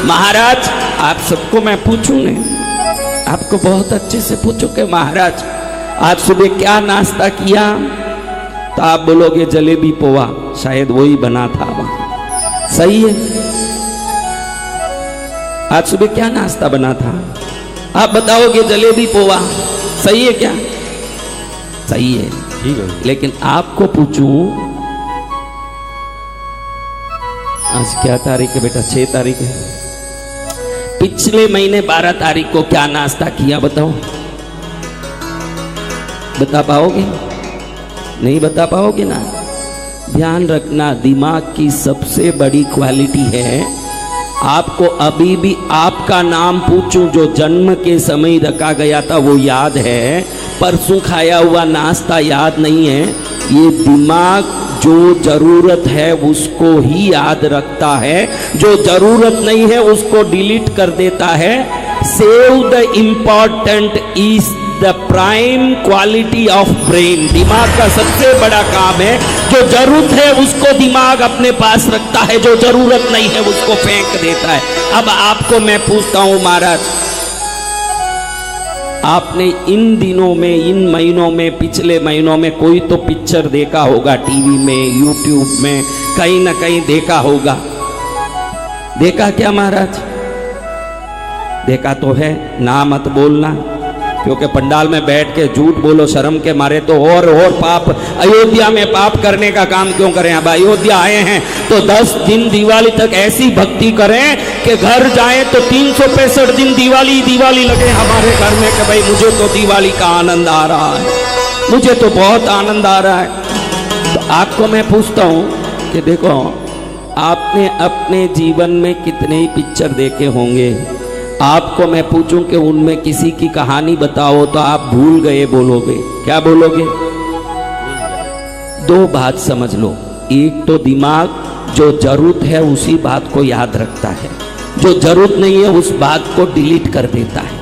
महाराज आप सबको मैं पूछूं ने, आपको बहुत अच्छे से पूछो कि महाराज आज सुबह क्या नाश्ता किया, तो आप बोलोगे जलेबी पोहा, शायद वही बना था वहां। सही है? आज सुबह क्या नाश्ता बना था? आप बताओगे जलेबी पोहा। सही है क्या? सही है, ठीक है। लेकिन आपको पूछूं, आज क्या तारीख है बेटा? 6 तारीख है। पिछले महीने 12 तारीख को क्या नाश्ता किया बताओ? बता पाओगे? नहीं बता पाओगे ना। ध्यान रखना, दिमाग की सबसे बड़ी क्वालिटी है, आपको अभी भी आपका नाम पूछूं जो जन्म के समय रखा गया था वो याद है, परसों खाया हुआ नाश्ता याद नहीं है। ये दिमाग जो जरूरत है उसको ही याद रखता है, जो जरूरत नहीं है उसको डिलीट कर देता है। Save the important is the prime quality of brain. दिमाग का सबसे बड़ा काम है, जो जरूरत है उसको दिमाग अपने पास रखता है, जो जरूरत नहीं है उसको फेंक देता है। अब आपको मैं पूछता हूं महाराज, आपने इन दिनों में, इन महीनों में, पिछले महीनों में कोई तो पिक्चर देखा होगा, टीवी में, यूट्यूब में, कहीं ना कहीं देखा होगा। देखा क्या महाराज? देखा तो है, ना मत बोलना, क्योंकि पंडाल में बैठ के झूठ बोलो शर्म के मारे तो और पाप। अयोध्या में पाप करने का काम क्यों करें? अब अयोध्या आए हैं तो 10 दिन दिवाली तक ऐसी भक्ति करें कि घर जाएं तो 365 दिन दिवाली दिवाली लगे हमारे घर में कि भाई मुझे तो दिवाली का आनंद आ रहा है, मुझे तो बहुत आनंद आ रहा है। तो आपको मैं पूछता हूं कि देखो, आपने अपने जीवन में कितने ही पिक्चर देखे होंगे, आपको मैं पूछूं कि उनमें किसी की कहानी बताओ तो आप भूल गए बोलोगे। क्या बोलोगे? 2 बात समझ लो, एक तो दिमाग जो जरूरत है उसी बात को याद रखता है, जो जरूरत नहीं है उस बात को डिलीट कर देता है।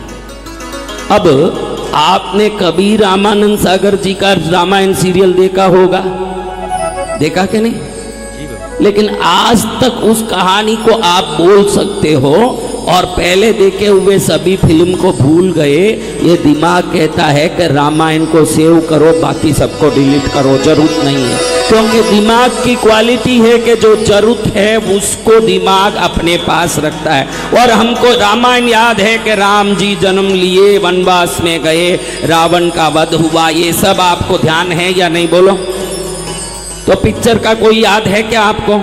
अब आपने कभी रामानंद सागर जी का रामायण सीरियल देखा होगा, देखा कि नहीं? लेकिन आज तक उस कहानी को आप बोल सकते हो और पहले देखे हुए सभी फिल्म को भूल गए। ये दिमाग कहता है कि रामायण को सेव करो, बाकी सबको डिलीट करो, जरूरत नहीं है। क्योंकि दिमाग की क्वालिटी है कि जो जरूरत है उसको दिमाग अपने पास रखता है। और हमको रामायण याद है कि राम जी जन्म लिए, वनवास में गए, रावण का वध हुआ, ये सब आपको ध्यान है या नहीं? बोलो। तो पिक्चर का कोई याद है क्या आपको?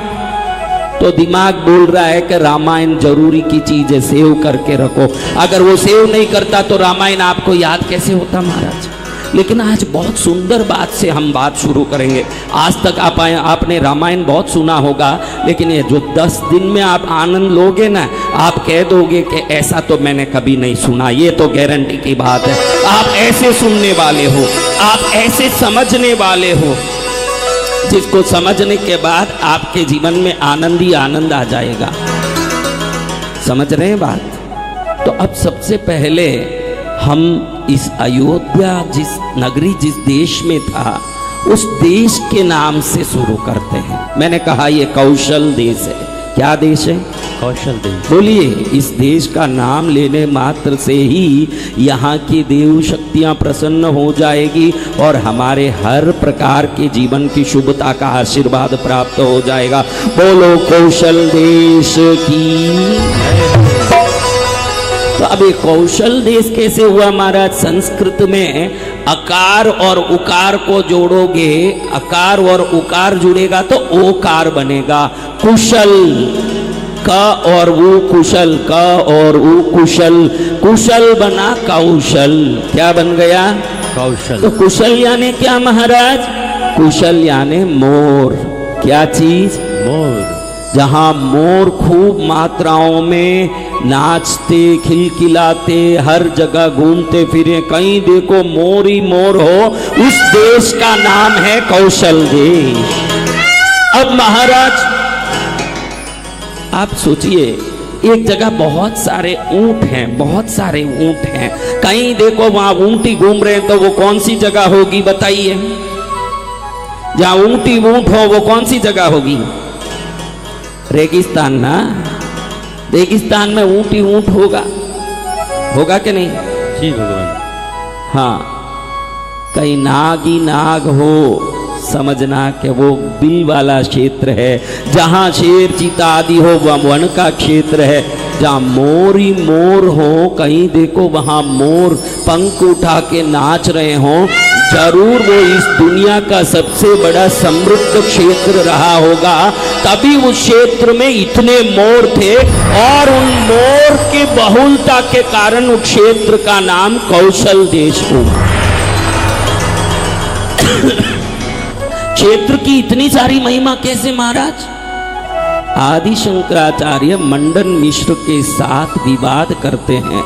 तो दिमाग बोल रहा है कि रामायण जरूरी की चीज है, सेव करके रखो। अगर वो सेव नहीं करता तो रामायण आपको याद कैसे होता महाराज? लेकिन आज बहुत सुंदर बात से हम बात शुरू करेंगे। आज तक आपने रामायण बहुत सुना होगा, लेकिन ये जो 10 दिन में आप आनंद लोगे ना, आप कह दोगे कि ऐसा तो मैंने कभी नहीं सुना। ये तो गारंटी की बात है। आप ऐसे सुनने वाले हो, आप ऐसे समझने वाले हो, जिसको समझने के बाद आपके जीवन में आनंद ही आनंद आ जाएगा। समझ रहे हैं बात? तो अब सबसे पहले हम इस अयोध्या जिस नगरी, जिस देश में था, उस देश के नाम से शुरू करते हैं। मैंने कहा ये कौशल देश है। क्या देश है? कौशल देश। बोलिए, इस देश का नाम लेने मात्र से ही यहाँ की देव शक्तियाँ प्रसन्न हो जाएगी और हमारे हर प्रकार के जीवन की शुभता का आशीर्वाद प्राप्त हो जाएगा। बोलो कौशल देश की। तो अब ये कौशल देश कैसे हुआ महाराज? संस्कृत में अकार और उकार को जोड़ोगे, अकार और उकार जुड़ेगा तो ओकार बनेगा। कुशल, क और वो कुशल, क और वो कुशल, कुशल बना कौशल। क्या बन गया? कौशल। तो कुशल यानी क्या महाराज? कुशल यानी मोर। क्या चीज? मोर। जहां मोर खूब मात्राओं में नाचते, खिलखिलाते, हर जगह घूमते फिरे, कहीं देखो मोर ही मोर हो, उस देश का नाम है कौशल देश। अब महाराज आप सोचिए, एक जगह बहुत सारे ऊंट हैं, बहुत सारे ऊंट हैं, कहीं देखो वहां ऊंटी घूम रहे हैं, तो वो कौन सी जगह होगी बताइए? जहां ऊंटी ऊंट हो वो कौन सी जगह होगी? रेगिस्तान ना। रेगिस्तान में ऊंट ही ऊंट होगा, होगा कि नहीं? जी भगवान। हाँ, कहीं नाग ही नाग हो, समझना कि वो बिल वाला क्षेत्र है। जहाँ शेर चीता आदि हो वह वन का क्षेत्र है। जहाँ मोर ही मोर हो, कहीं देखो वहाँ मोर पंख उठा के नाच रहे हों, जरूर वो इस दुनिया का सबसे बड़ा समृद्ध क्षेत्र रहा होगा। तभी उस क्षेत्र में इतने मोर थे और उन मोर की बहुलता के कारण उस क्षेत्र का नाम कौशल देश हुआ। क्षेत्र की इतनी सारी महिमा कैसे महाराज? आदि शंकराचार्य मंडन मिश्र के साथ विवाद करते हैं।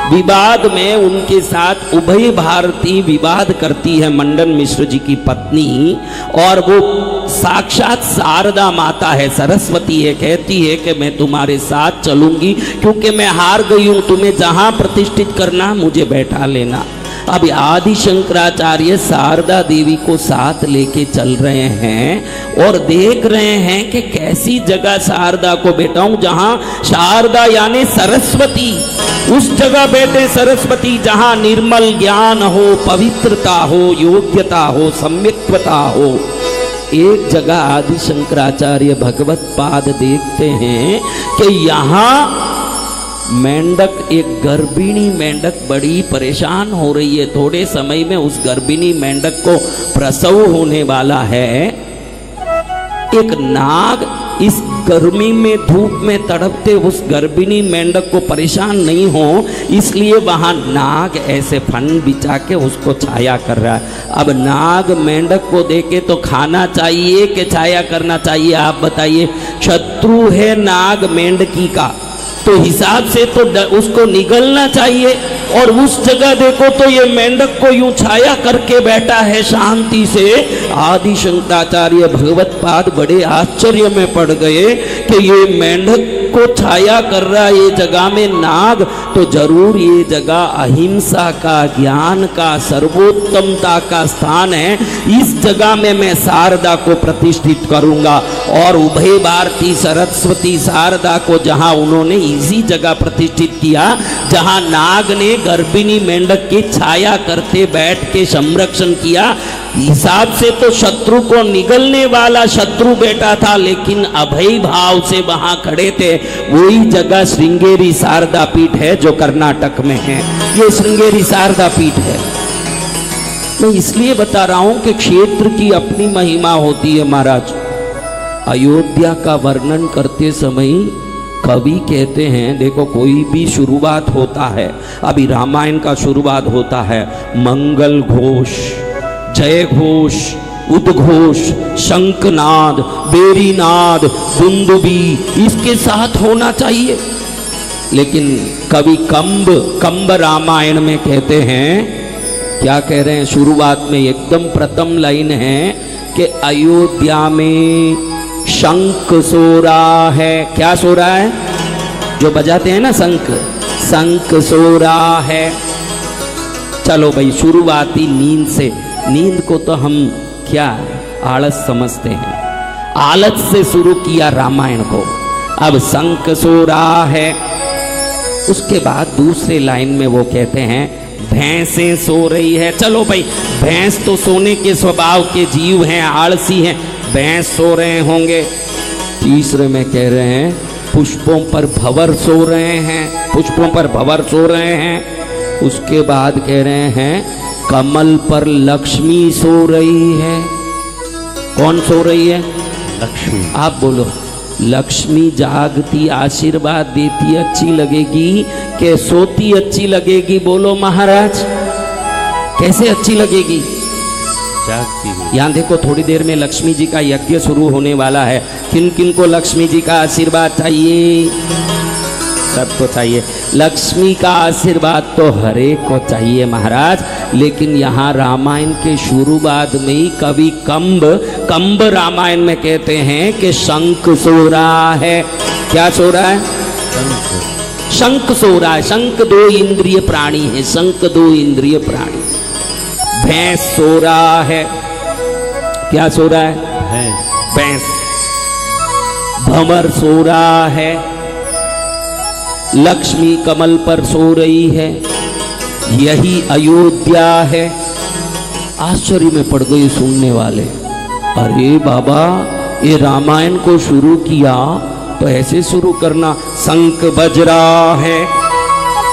विवाद में उनके साथ उभय भारती विवाद करती है मंडन मिश्र जी की पत्नी, और वो साक्षात शारदा माता है, सरस्वती है। कहती है कि मैं तुम्हारे साथ चलूंगी क्योंकि मैं हार गई हूं, तुम्हें जहां प्रतिष्ठित करना मुझे बैठा लेना। अब आदि शंकराचार्य शारदा देवी को साथ लेके चल रहे हैं और देख रहे हैं कि कैसी जगह शारदा को बैठाऊं जहां शारदा यानी सरस्वती, उस जगह बैठे सरस्वती जहां निर्मल ज्ञान हो, पवित्रता हो, योग्यता हो, सम्यक्त्वता हो। एक जगह आदि शंकराचार्य भगवत पाद देखते हैं कि यहाँ मेंढक, एक गर्भिणी मेंढक बड़ी परेशान हो रही है। थोड़े समय में उस गर्भिणी मेंढक को प्रसव होने वाला है। एक नाग इस गर्मी में धूप में तड़पते उस गर्भिणी मेंढक को परेशान नहीं हो, इसलिए वहां नाग ऐसे फन बिछा के उसको छाया कर रहा है। अब नाग मेंढक को देखे तो खाना चाहिए कि छाया करना चाहिए? आप बताइए। शत्रु है नाग मेंढकी का, तो हिसाब से तो उसको निगलना चाहिए, और उस जगह देखो तो ये मेंढक को यूं छाया करके बैठा है शांति से। आदि शंकराचार्य भगवत पाद बड़े आश्चर्य में पड़ गए कि ये मेंढक को छाया कर रहा ये जगह में नाग, तो जरूर ये जगह अहिंसा का, ज्ञान का, सर्वोत्तमता का स्थान है। इस जगह में मैं शारदा को प्रतिष्ठित करूंगा। और उभय भारती सरस्वती शारदा को जहां उन्होंने इसी जगह प्रतिष्ठित किया जहां नाग ने गर्भिणी मेंढक की छाया करते बैठ के संरक्षण किया। हिसाब से तो शत्रु को निगलने वाला शत्रु बैठा था, लेकिन अभय भाव से वहां खड़े थे। वही जगह श्रृंगेरी शारदा पीठ है जो कर्नाटक में है। ये श्रृंगेरी शारदा पीठ है। मैं इसलिए बता रहा हूं कि क्षेत्र की अपनी महिमा होती है महाराज। अयोध्या का वर्णन करते समय कवि कहते हैं, देखो कोई भी शुरुआत होता है, अभी रामायण का शुरुआत होता है, मंगल घोष, जय घोष, उद्घोष, शंखनाद, बेरीनाद, दुंदुबी इसके साथ होना चाहिए। लेकिन कवि कंब रामायण में कहते हैं, क्या कह रहे हैं? शुरुआत में एकदम प्रथम लाइन है कि अयोध्या में शंख सो रहा है। क्या सो रहा है? जो बजाते हैं ना शंख, शंख सो रहा है। चलो भाई, शुरुआती नींद से, नींद को तो हम क्या आलस समझते हैं, आलस से शुरू किया रामायण को। अब शंख सो रहा है। उसके बाद दूसरे लाइन में वो कहते हैं भैंसें सो रही है। चलो भाई, भैंस तो सोने के स्वभाव के जीव हैं, आलसी हैं, भैंस सो रहे होंगे। तीसरे में कह रहे हैं पुष्पों पर भंवर सो रहे हैं, पुष्पों पर भंवर सो रहे हैं। उसके बाद कह रहे हैं कमल पर लक्ष्मी सो रही है। कौन सो रही है? लक्ष्मी। आप बोलो। लक्ष्मी जागती आशीर्वाद देती अच्छी लगेगी कि सोती अच्छी लगेगी? बोलो महाराज, कैसे अच्छी लगेगी? जागती है। यहाँ देखो, थोड़ी देर में लक्ष्मी जी का यज्ञ शुरू होने वाला है। किन किन को लक्ष्मी जी का आशीर्वाद चाहिए? सबको चाहिए। लक्ष्मी का आशीर्वाद तो हर एक को चाहिए महाराज। लेकिन यहाँ रामायण के शुरुआत में ही कवि कंब रामायण में कहते हैं कि शंख सो रहा है। क्या सो रहा है? शंख सो रहा है। शंख दो इंद्रिय प्राणी है, शंख दो इंद्रिय प्राणी। भैंस सो रहा है। क्या सो रहा है? भैंस। भंवर सो रहा है। लक्ष्मी कमल पर सो रही है, यही अयोध्या है। आश्चर्य में पड़ गए सुनने वाले। अरे बाबा, ये रामायण को शुरू किया तो ऐसे शुरू करना, शंख बज रहा है।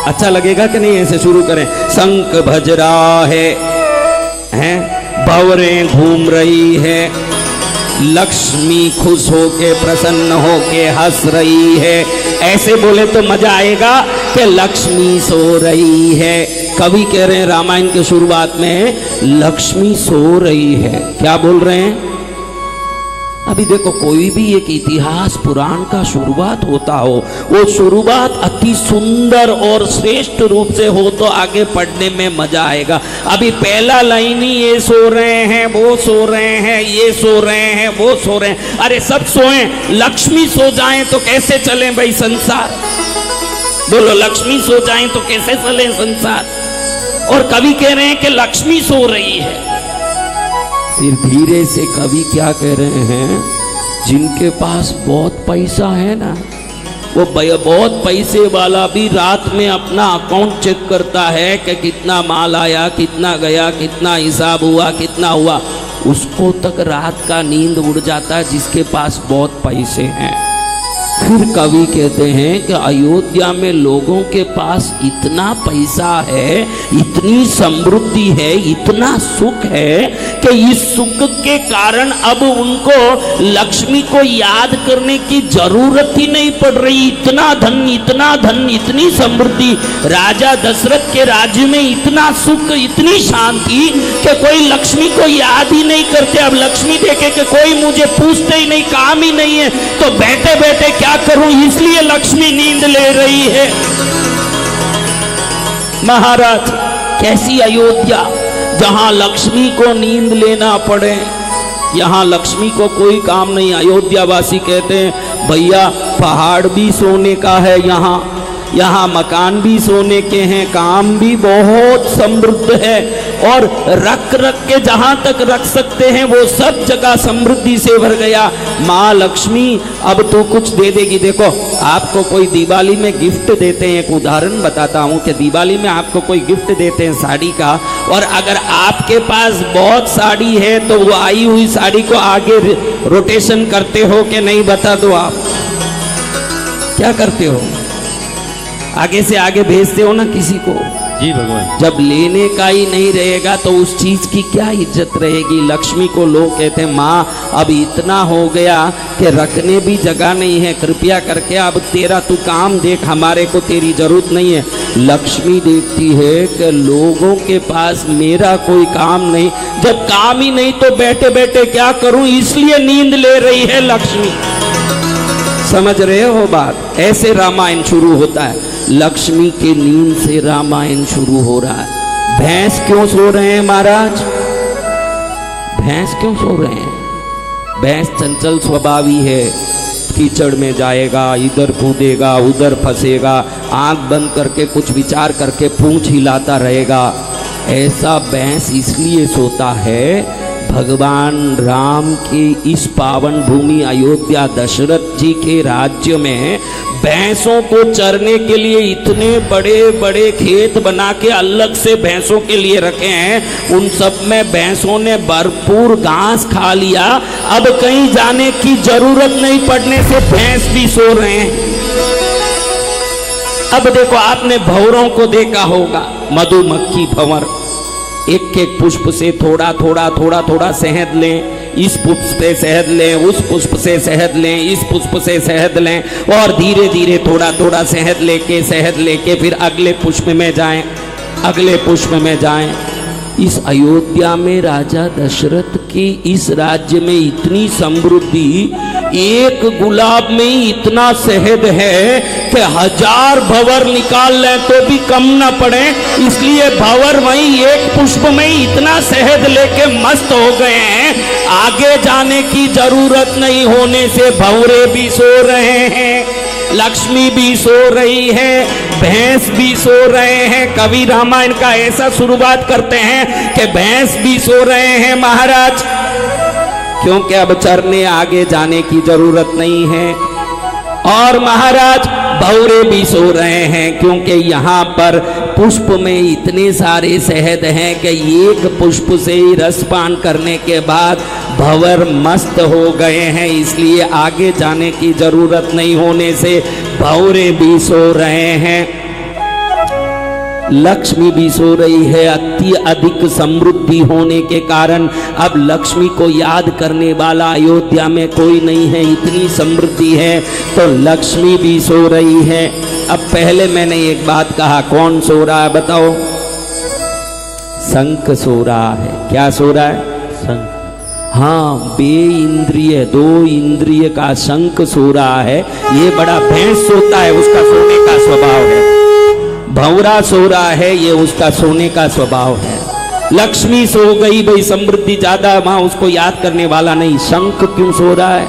अच्छा लगेगा कि नहीं ऐसे शुरू करें? शंख बज रहा है, हैं? भंवरें घूम रही है, लक्ष्मी खुश होके प्रसन्न होके हंस रही है। ऐसे बोले तो मजा आएगा कि लक्ष्मी सो रही है। कवि कह रहे हैं रामायण के शुरुआत में लक्ष्मी सो रही है। क्या बोल रहे हैं? अभी देखो, कोई भी एक इतिहास पुराण का शुरुआत होता हो, वो शुरुआत अति सुंदर और श्रेष्ठ रूप से हो तो आगे पढ़ने में मजा आएगा। अभी पहला लाइन ही ये सो रहे हैं, वो सो रहे हैं, ये सो रहे हैं, वो सो रहे हैं। अरे सब सोए, लक्ष्मी सो जाए तो कैसे चले भाई संसार? बोलो, लक्ष्मी सो जाए तो कैसे चले संसार? और कवि कह रहे हैं कि लक्ष्मी सो रही है। फिर धीरे से कवि क्या कह रहे हैं? जिनके पास बहुत पैसा है ना, वो बहुत पैसे वाला भी रात में अपना अकाउंट चेक करता है कि कितना माल आया, कितना गया, कितना हिसाब हुआ, कितना हुआ। उसको तक रात का नींद उड़ जाता है जिसके पास बहुत पैसे हैं। फिर कवि कहते हैं कि अयोध्या में लोगों के पास इतना पैसा है, इतनी समृद्धि है, इतना सुख है कि इस सुख के कारण अब उनको लक्ष्मी को याद करने की जरूरत ही नहीं पड़ रही। इतना धन, इतना धन, इतनी समृद्धि, राजा दशरथ के राज्य में इतना सुख, इतनी शांति कि कोई लक्ष्मी को याद ही नहीं करते। अब लक्ष्मी देखे कि कोई मुझे पूछते ही नहीं, काम ही नहीं है, तो बैठे बैठे क्या करूं, इसलिए लक्ष्मी नींद ले रही है। महाराज, कैसी अयोध्या जहां लक्ष्मी को नींद लेना पड़े। यहां लक्ष्मी को कोई काम नहीं। अयोध्या वासी कहते हैं भैया पहाड़ भी सोने का है, यहाँ मकान भी सोने के हैं, काम भी बहुत समृद्ध है, और रख के जहां तक रख सकते हैं वो सब जगह समृद्धि से भर गया। माँ लक्ष्मी अब तो कुछ दे देगी। देखो, आपको कोई दिवाली में गिफ्ट देते हैं, एक उदाहरण बताता हूं कि दिवाली में आपको कोई गिफ्ट देते हैं साड़ी का, और अगर आपके पास बहुत साड़ी है तो वो आई हुई साड़ी को आगे रोटेशन करते हो कि नहीं? बता दो, आप क्या करते हो? आगे से आगे भेजते हो ना किसी को। जी भगवान। जब लेने का ही नहीं रहेगा तो उस चीज की क्या इज्जत रहेगी? लक्ष्मी को लोग कहते हैं माँ अब इतना हो गया कि रखने भी जगह नहीं है, कृपया करके अब तेरा तू काम देख, हमारे को तेरी जरूरत नहीं है। लक्ष्मी देखती है कि लोगों के पास मेरा कोई काम नहीं, जब काम ही नहीं तो बैठे बैठे क्या करूं, इसलिए नींद ले रही है लक्ष्मी। समझ रहे हो बात? ऐसे रामायण शुरू होता है। लक्ष्मी के नींद से रामायण शुरू हो रहा है। भैंस क्यों सो रहे हैं महाराज? भैंस क्यों सो रहे हैं? भैंस चंचल स्वभावी है, कीचड़ में जाएगा, इधर कूदेगा, उधर फंसेगा, आंख बंद करके कुछ विचार करके पूंछ हिलाता रहेगा। ऐसा भैंस इसलिए सोता है, भगवान राम के इस पावन भूमि अयोध्या दशरथ जी के राज्य में भैंसों को चरने के लिए इतने बड़े बड़े खेत बना के अलग से भैंसों के लिए रखे हैं। उन सब में भैंसों ने भरपूर घास खा लिया। अब कहीं जाने की जरूरत नहीं पड़ने से भैंस भी सो रहे हैं। अब देखो, आपने भंवरों को देखा होगा, मधुमक्खी भंवर एक एक पुष्प से थोड़ा थोड़ा थोड़ा थोड़ा शहद लें, इस पुष्प से शहद लें, उस पुष्प से शहद लें, इस पुष्प से शहद लें, और धीरे धीरे थोड़ा थोड़ा शहद लेके फिर अगले पुष्प में जाएं, अगले पुष्प में जाएं। इस अयोध्या में राजा दशरथ के इस राज्य में इतनी समृद्धि, एक गुलाब में ही इतना शहद है कि 1000 भंवर निकाल लें तो भी कम ना पड़े। इसलिए भंवर वहीं एक पुष्प में ही इतना शहद लेके मस्त हो गए हैं, आगे जाने की जरूरत नहीं होने से भंवरे भी सो रहे हैं, लक्ष्मी भी सो रही है, भैंस भी सो रहे हैं। कवि रामायण का ऐसा शुरुआत करते हैं कि भैंस भी सो रहे हैं महाराज, क्योंकि अब चरने आगे जाने की जरूरत नहीं है। और महाराज भौरे भी सो रहे हैं, क्योंकि यहाँ पर पुष्प में इतने सारे शहद हैं कि एक पुष्प से ही रसपान करने के बाद भंवर मस्त हो गए हैं, इसलिए आगे जाने की जरूरत नहीं होने से भौरे भी सो रहे हैं। लक्ष्मी भी सो रही है, अति अधिक समृद्धि होने के कारण अब लक्ष्मी को याद करने वाला अयोध्या में कोई नहीं है, इतनी समृद्धि है, तो लक्ष्मी भी सो रही है। अब पहले मैंने एक बात कहा, कौन सो रहा है बताओ? शंख सो रहा है। क्या सो रहा है? शंख। हाँ, बे इंद्रिय, 2 इंद्रिय का शंख सो रहा है। ये बड़ा भैंस सोता है, उसका सोने का स्वभाव है। भंवरा सो रहा है, ये उसका सोने का स्वभाव है। लक्ष्मी सो गई, भाई समृद्धि ज्यादा, वहां उसको याद करने वाला नहीं। शंख क्यों सो रहा है?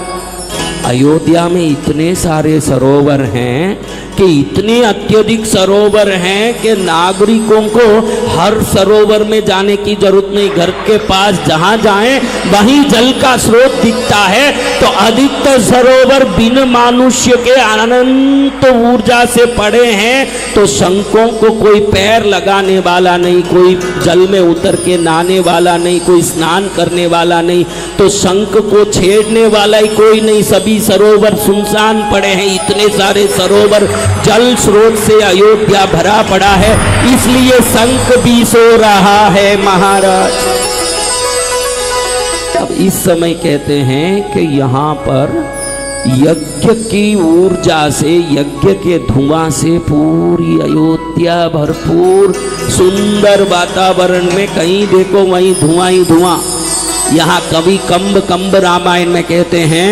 अयोध्या में इतने सारे सरोवर हैं कि इतने अत्यधिक सरोवर हैं कि नागरिकों को हर सरोवर में जाने की जरूरत नहीं। घर के पास जहां जाएं वहीं जल का स्रोत दिखता है। तो अधिकतर सरोवर बिन मनुष्य के अनंत ऊर्जा से पड़े हैं, तो शंखों को कोई पैर लगाने वाला नहीं, कोई जल में उतर के नहाने वाला नहीं, कोई स्नान करने वाला नहीं, तो शंख को छेड़ने वाला ही कोई नहीं। सभी सरोवर सुनसान पड़े हैं। इतने सारे सरोवर जल स्रोत से अयोध्या भरा पड़ा है, इसलिए शंख भी सो रहा है महाराज। अब इस समय कहते हैं कि यहाँ पर यज्ञ की ऊर्जा से, यज्ञ के धुआं से पूरी अयोध्या भरपूर सुंदर वातावरण में, कहीं देखो वहीं धुआं ही धुआं। यहाँ कवि कंब रामायण में कहते हैं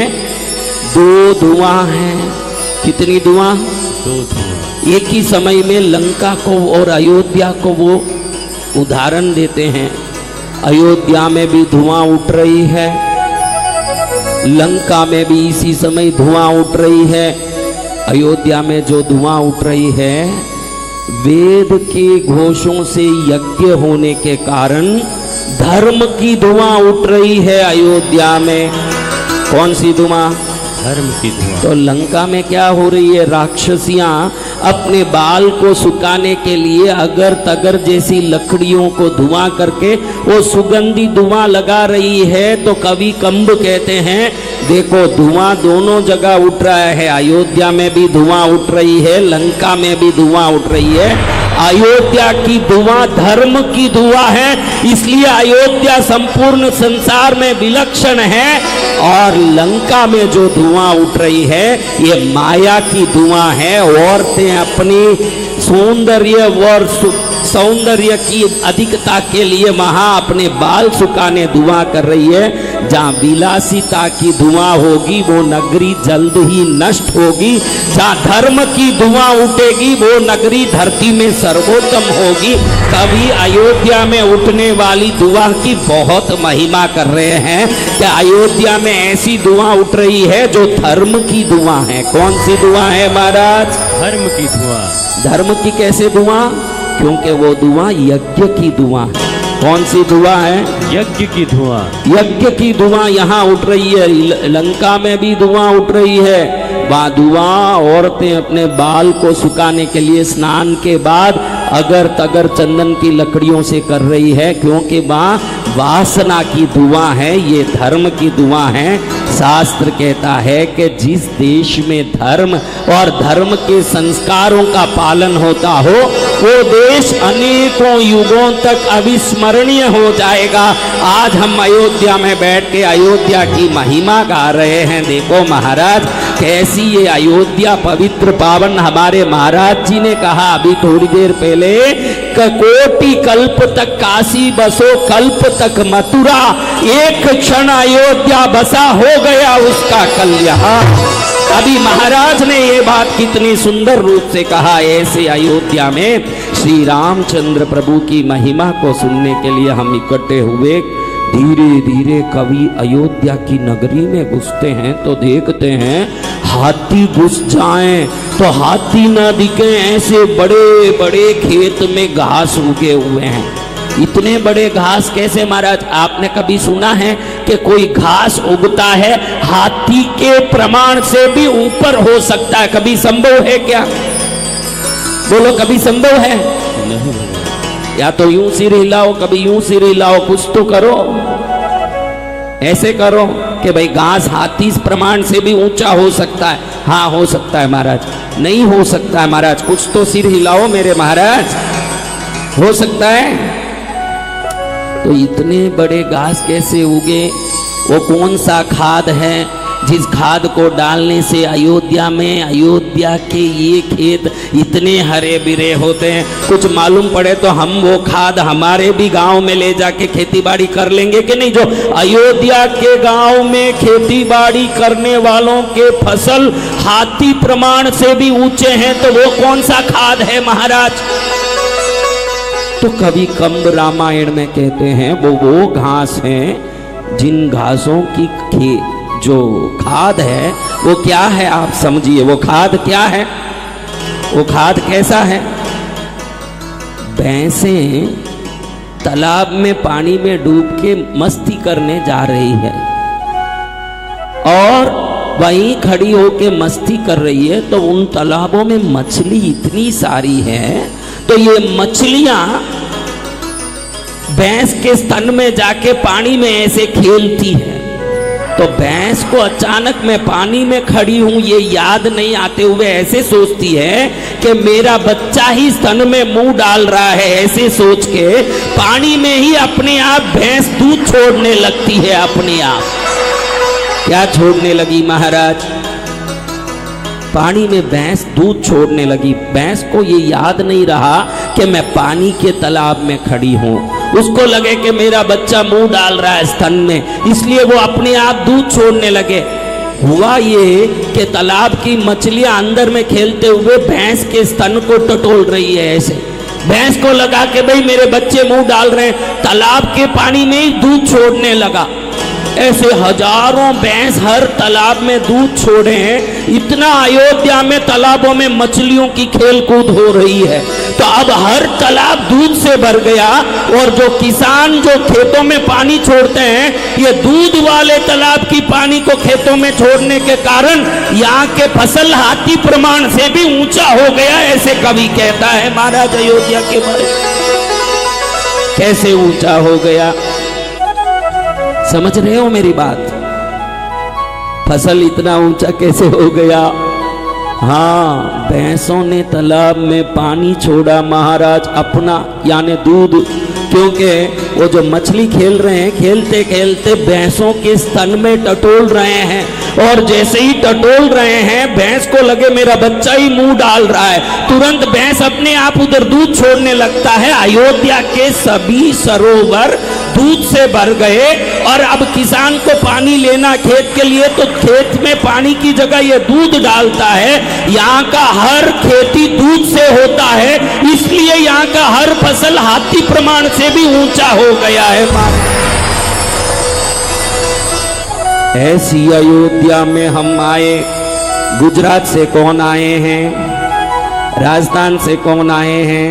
2 धुआं हैं। कितनी धुआं? 2 धुआं। एक ही समय में लंका को और अयोध्या को वो उदाहरण देते हैं। अयोध्या में भी धुआं उठ रही है, लंका में भी इसी समय धुआं उठ रही है। अयोध्या में जो धुआं उठ रही है, वेद के घोषों से यज्ञ होने के कारण धर्म की धुआं उठ रही है अयोध्या में। कौन सी धुआं? धर्म की धुआं। तो लंका में क्या हो रही है? राक्षसियां अपने बाल को सुखाने के लिए अगर तगर जैसी लकड़ियों को धुआं करके वो सुगंधी धुआं लगा रही है। तो कवि कंब कहते हैं देखो धुआं दोनों जगह उठ रहा है, अयोध्या में भी धुआं उठ रही है, लंका में भी धुआं उठ रही है। अयोध्या की धुआं धर्म की धुआं है, इसलिए अयोध्या संपूर्ण संसार में विलक्षण है। और लंका में जो धुआं उठ रही है ये माया की धुआं है। औरतें अपनी सौंदर्य की अधिकता के लिए वहां अपने बाल सुखाने धुआं कर रही है। जहां विलासिता की धुआं होगी वो नगरी जल्द ही नष्ट होगी। जहां धर्म की धुआं उठेगी वो नगरी धरती में सर्वोत्तम होगी। कभी अयोध्या में उठने वाली धुआं की बहुत महिमा कर रहे हैं कि अयोध्या में ऐसी धुआं उठ रही है जो धर्म की धुआं है। कौन सी धुआं है महाराज? धर्म की धुआं। धर्म की कैसे धुआं? क्योंकि वो धुआं यज्ञ की धुआं है। कौन सी धुआं है? यज्ञ की धुआं। यज्ञ की धुआं यहाँ उठ रही है। लंका में भी धुआं उठ रही है। वहाँ धुआं औरतें अपने बाल को सुखाने के लिए स्नान के बाद अगर तगर चंदन की लकड़ियों से कर रही है, क्योंकि वहाँ वासना की धुआं है, ये धर्म की धुआं है। शास्त्र कहता है कि जिस देश में धर्म और धर्म के संस्कारों का पालन होता हो वो देश अनेकों युगों तक अविस्मरणीय हो जाएगा। आज हम अयोध्या में बैठ के अयोध्या की महिमा गा रहे हैं। देखो महाराज कैसी ये अयोध्या पवित्र पावन। हमारे महाराज जी ने कहा अभी थोड़ी देर पहले, कोटि कल्प तक काशी बसो, कल्प तक मथुरा, एक क्षण अयोध्या बसा हो गया उसका कल्याण। अभी महाराज ने ये बात कितनी सुंदर रूप से कहा। ऐसे अयोध्या में श्री रामचंद्र प्रभु की महिमा को सुनने के लिए हम इकट्ठे हुए। धीरे धीरे कवि अयोध्या की नगरी में घुसते हैं तो देखते हैं हाथी घुस जाएं तो हाथी न दिखे, ऐसे बड़े बड़े खेत में घास उगे हुए हैं। इतने बड़े घास कैसे महाराज? आपने कभी सुना है कि कोई घास उगता है हाथी के प्रमाण से भी ऊपर हो सकता है? कभी संभव है क्या? बोलो, कभी संभव है? नहीं भगवान। या तो यूं सिर हिलाओ, कभी यूं सिर हिलाओ, कुछ तो करो। ऐसे करो कि भाई घास हाथी प्रमाण से भी ऊंचा हो सकता है। हाँ, हो सकता है महाराज। नहीं हो सकता है महाराज, कुछ तो सिर हिलाओ मेरे महाराज। हो सकता है? तो इतने बड़े घास कैसे उगे? वो कौन सा खाद है जिस खाद को डालने से अयोध्या के ये खेत इतने हरे भरे होते हैं? कुछ मालूम पड़े तो हम वो खाद हमारे भी गांव में ले जाके खेती बाड़ी कर लेंगे कि नहीं? जो अयोध्या के गांव में खेती बाड़ी करने वालों के फसल हाथी प्रमाण से भी ऊंचे हैं, तो वो कौन सा खाद है महाराज? तो कवि कंब रामायण में कहते हैं वो घास हैं जिन घासों की जो खाद है वो क्या है? आप समझिए, वो खाद क्या है? वो खाद कैसा है? भैंसें तालाब में पानी में डूब के मस्ती करने जा रही है और वहीं खड़ी होके मस्ती कर रही है, तो उन तालाबों में मछली इतनी सारी है, तो ये मछलियां भैंस के स्तन में जाके पानी में ऐसे खेलती है। तो भैंस को अचानक मैं पानी में खड़ी हूं ये याद नहीं आते हुए ऐसे सोचती है कि मेरा बच्चा ही स्तन में मुंह डाल रहा है। ऐसे सोच के पानी में ही अपने आप भैंस दूध छोड़ने लगती है। अपने आप क्या छोड़ने लगी महाराज? पानी में भैंस दूध छोड़ने लगी। भैंस को ये याद नहीं रहा कि मैं पानी के तालाब में खड़ी हूं। उसको लगे कि मेरा बच्चा मुंह डाल रहा है स्तन में, इसलिए वो अपने आप दूध छोड़ने लगे। हुआ ये कि तालाब की मछलियां अंदर में खेलते हुए भैंस के स्तन को टटोल रही है। ऐसे भैंस को लगा कि भाई मेरे बच्चे मुंह डाल रहे हैं, तालाब के पानी में ही दूध छोड़ने लगा। ऐसे हजारों भैंस हर तालाब में दूध छोड़े हैं। इतना अयोध्या में तालाबों में मछलियों की खेल कूद हो रही है। तो अब हर तालाब दूध से भर गया और जो किसान जो खेतों में पानी छोड़ते हैं, ये दूध वाले तालाब की पानी को खेतों में छोड़ने के कारण यहाँ के फसल हाथी प्रमाण से भी ऊंचा हो गया। ऐसे कवि कहता है महाराज अयोध्या के बारे में। कैसे ऊंचा हो गया? समझ रहे हो मेरी बात? फसल इतना ऊंचा कैसे हो गया? हाँ, भैंसों ने तालाब में पानी छोड़ा महाराज अपना, यानी दूध। क्योंकि वो जो मछली खेल रहे हैं, खेलते खेलते भैंसों के स्तन में टटोल रहे हैं और जैसे ही टटोल रहे हैं भैंस को लगे मेरा बच्चा ही मुंह डाल रहा है, तुरंत भैंस अपने आप उधर दूध छोड़ने लगता है। अयोध्या के सभी सरोवर दूध से भर गए और अब किसान को पानी लेना खेत के लिए, तो खेत में पानी की जगह ये दूध डालता है। यहाँ का हर खेती दूध से होता है, इसलिए यहाँ का हर फसल हाथी प्रमाण से भी ऊंचा हो गया है। ऐसी अयोध्या में हम आए। गुजरात से कौन आए हैं? राजस्थान से कौन आए हैं?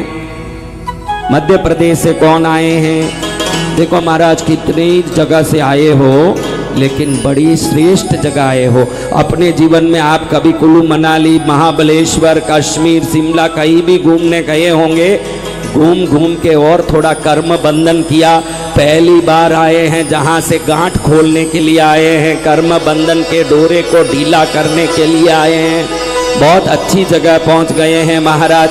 मध्य प्रदेश से कौन आए हैं? देखो महाराज, कितनी जगह से आए हो, लेकिन बड़ी श्रेष्ठ जगह आए हो। अपने जीवन में आप कभी कुल्लू मनाली, महाबलेश्वर, कश्मीर, शिमला कहीं भी घूमने गए होंगे। घूम घूम के और थोड़ा कर्म बंधन किया। पहली बार आए हैं जहाँ से गांठ खोलने के लिए आए हैं, कर्म बंधन के डोरे को ढीला करने के लिए आए हैं। बहुत अच्छी जगह पहुँच गए हैं महाराज।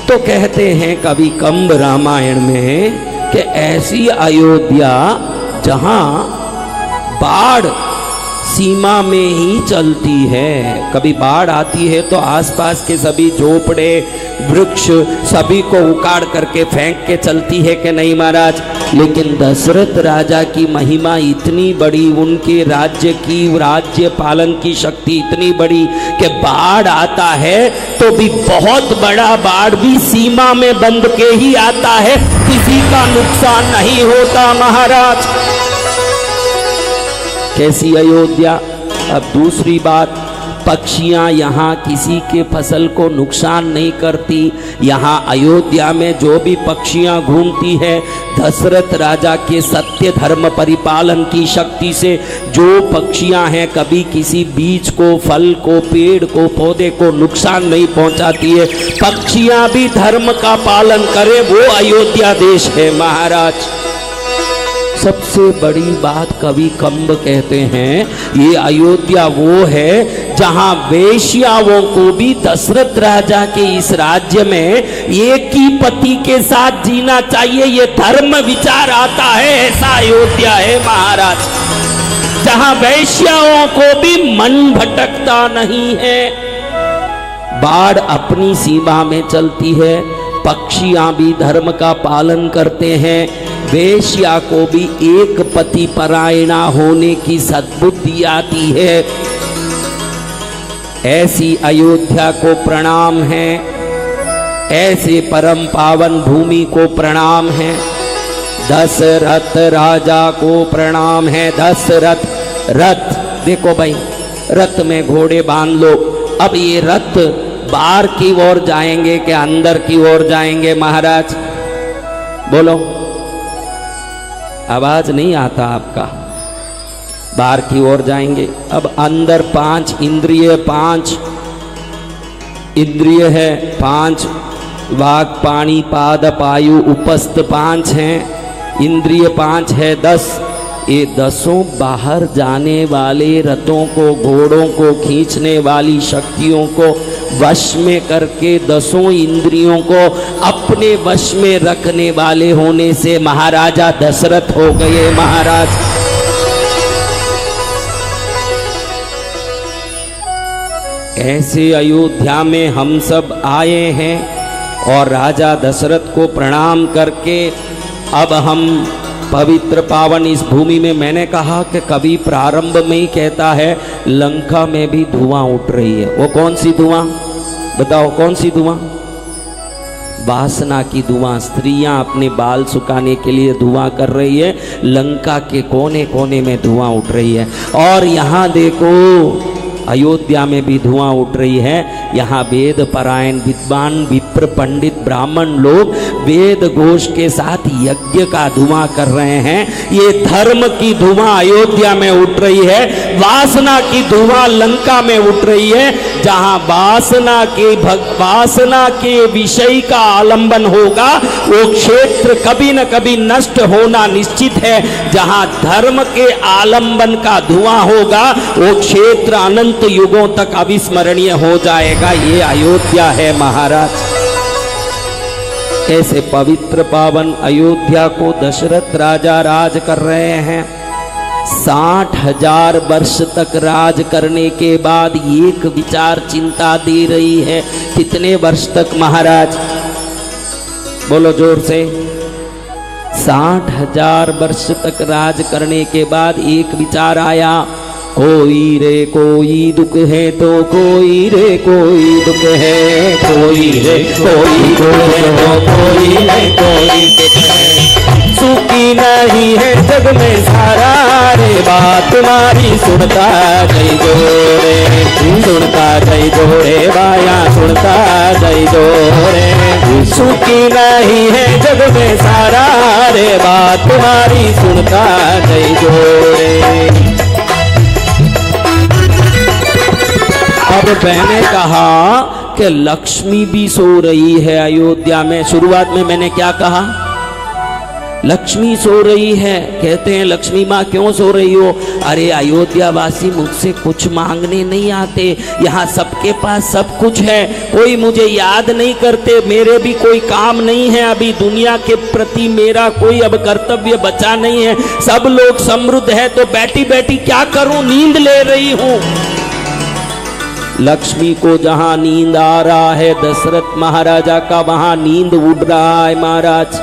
तो कहते हैं कवि कंब रामायण में कि ऐसी अयोध्या जहां बाढ़ सीमा में ही चलती है। कभी बाढ़ आती है तो आसपास के सभी झोपड़े, वृक्ष सभी को उखाड़ करके फेंक के चलती है कि नहीं महाराज? लेकिन दशरथ राजा की महिमा इतनी बड़ी, उनके राज्य की, राज्य पालन की शक्ति इतनी बड़ी कि बाढ़ आता है तो भी बहुत बड़ा बाढ़ भी सीमा में बंद के ही आता है, किसी का नुकसान नहीं होता महाराज। कैसी अयोध्या? अब दूसरी बात, पक्षियां यहाँ किसी के फसल को नुकसान नहीं करती। यहाँ अयोध्या में जो भी पक्षियां घूमती है, दशरथ राजा के सत्य धर्म परिपालन की शक्ति से जो पक्षियां हैं कभी किसी बीज को, फल को, पेड़ को, पौधे को नुकसान नहीं पहुंचाती है। पक्षियां भी धर्म का पालन करे, वो अयोध्या देश है महाराज। सबसे बड़ी बात कवि कंब कहते हैं, ये अयोध्या वो है जहां वेश्याओं को भी दशरथ राजा के इस राज्य में एक ही पति के साथ जीना चाहिए, ये धर्म विचार आता है, ऐसा अयोध्या है महाराज, जहां वेश्याओं को भी मन भटकता नहीं है। बाढ़ अपनी सीमा में चलती है, पक्षियां भी धर्म का पालन करते हैं, वेश्या को भी एक पति परायणा होने की सद्बुद्धि आती है। ऐसी अयोध्या को प्रणाम है, ऐसे परम पावन भूमि को प्रणाम है, दशरथ राजा को प्रणाम है। दशरथ रथ देखो भाई, रथ में घोड़े बांध लो। अब ये रथ बाहर की ओर जाएंगे कि अंदर की ओर जाएंगे महाराज? बोलो, आवाज नहीं आता आपका। बाहर की ओर जाएंगे। अब अंदर 5 इंद्रिय, 5 इंद्रिय है, 5 वाक, पाणी, पाद, पायु, उपस्थ 5 हैं, इंद्रिय 5 है, 10। ये 10 बाहर जाने वाले रथों को, घोड़ों को खींचने वाली शक्तियों को वश में करके 10 इंद्रियों को अपने वश में रखने वाले होने से महाराजा दशरथ हो गए महाराज। ऐसे अयोध्या में हम सब आए हैं और राजा दशरथ को प्रणाम करके अब हम पवित्र पावन इस भूमि में, मैंने कहा कि कभी प्रारंभ में ही कहता है लंका में भी धुआं उठ रही है। वो कौन सी धुआं बताओ, कौन सी धुआं? वासना की धुआं। स्त्रियां अपने बाल सुखाने के लिए धुआं कर रही है, लंका के कोने कोने में धुआं उठ रही है। और यहाँ देखो अयोध्या में भी धुआं उठ रही है। यहाँ वेद परायण विद्वान विप्र पंडित ब्राह्मण लोग वेद घोष के साथ यज्ञ का धुआं कर रहे हैं। ये धर्म की धुआं अयोध्या में उठ रही है, वासना की धुआं लंका में उठ रही है। जहाँ वासना के विषय का आलंबन होगा वो क्षेत्र कभी न कभी नष्ट होना निश्चित है। जहाँ धर्म के आलंबन का धुआं होगा वो क्षेत्र अनंत युगों तक अविस्मरणीय हो जाएगा। ये अयोध्या है महाराज। ऐसे पवित्र पावन अयोध्या को दशरथ राजा राज कर रहे हैं। 60,000 वर्ष तक राज करने के बाद एक विचार चिंता दे रही है। कितने वर्ष तक महाराज? बोलो जोर से। 60,000 वर्ष तक राज करने के बाद एक विचार आया, कोई रे कोई दुख है तो कोई रे कोई दुख है, कोई रे कोई दुख है तो कोई रे कोई दुख है। सुखी नहीं है जग में सारा रे, बात तुम्हारी सुनता जय जोरे, सुनता जय जोरे बाया, सुनता जय जोरे। सुखी नहीं है जग में सारा रे, बात तुम्हारी सुनता जय जोरे। अब मैंने कहा कि लक्ष्मी भी सो रही है अयोध्या में। शुरुआत में मैंने क्या कहा? लक्ष्मी सो रही है। कहते हैं लक्ष्मी माँ क्यों सो रही हो? अरे अयोध्या वासी मुझसे कुछ मांगने नहीं आते, यहाँ सबके पास सब कुछ है, कोई मुझे याद नहीं करते, मेरे भी कोई काम नहीं है, अभी दुनिया के प्रति मेरा कोई अब कर्तव्य बचा नहीं है, सब लोग समृद्ध है, तो बैठी बैठी क्या करूं, नींद ले रही हूं। लक्ष्मी को जहां नींद आ रहा है दशरथ महाराजा का वहां नींद उड़ रहा है महाराज।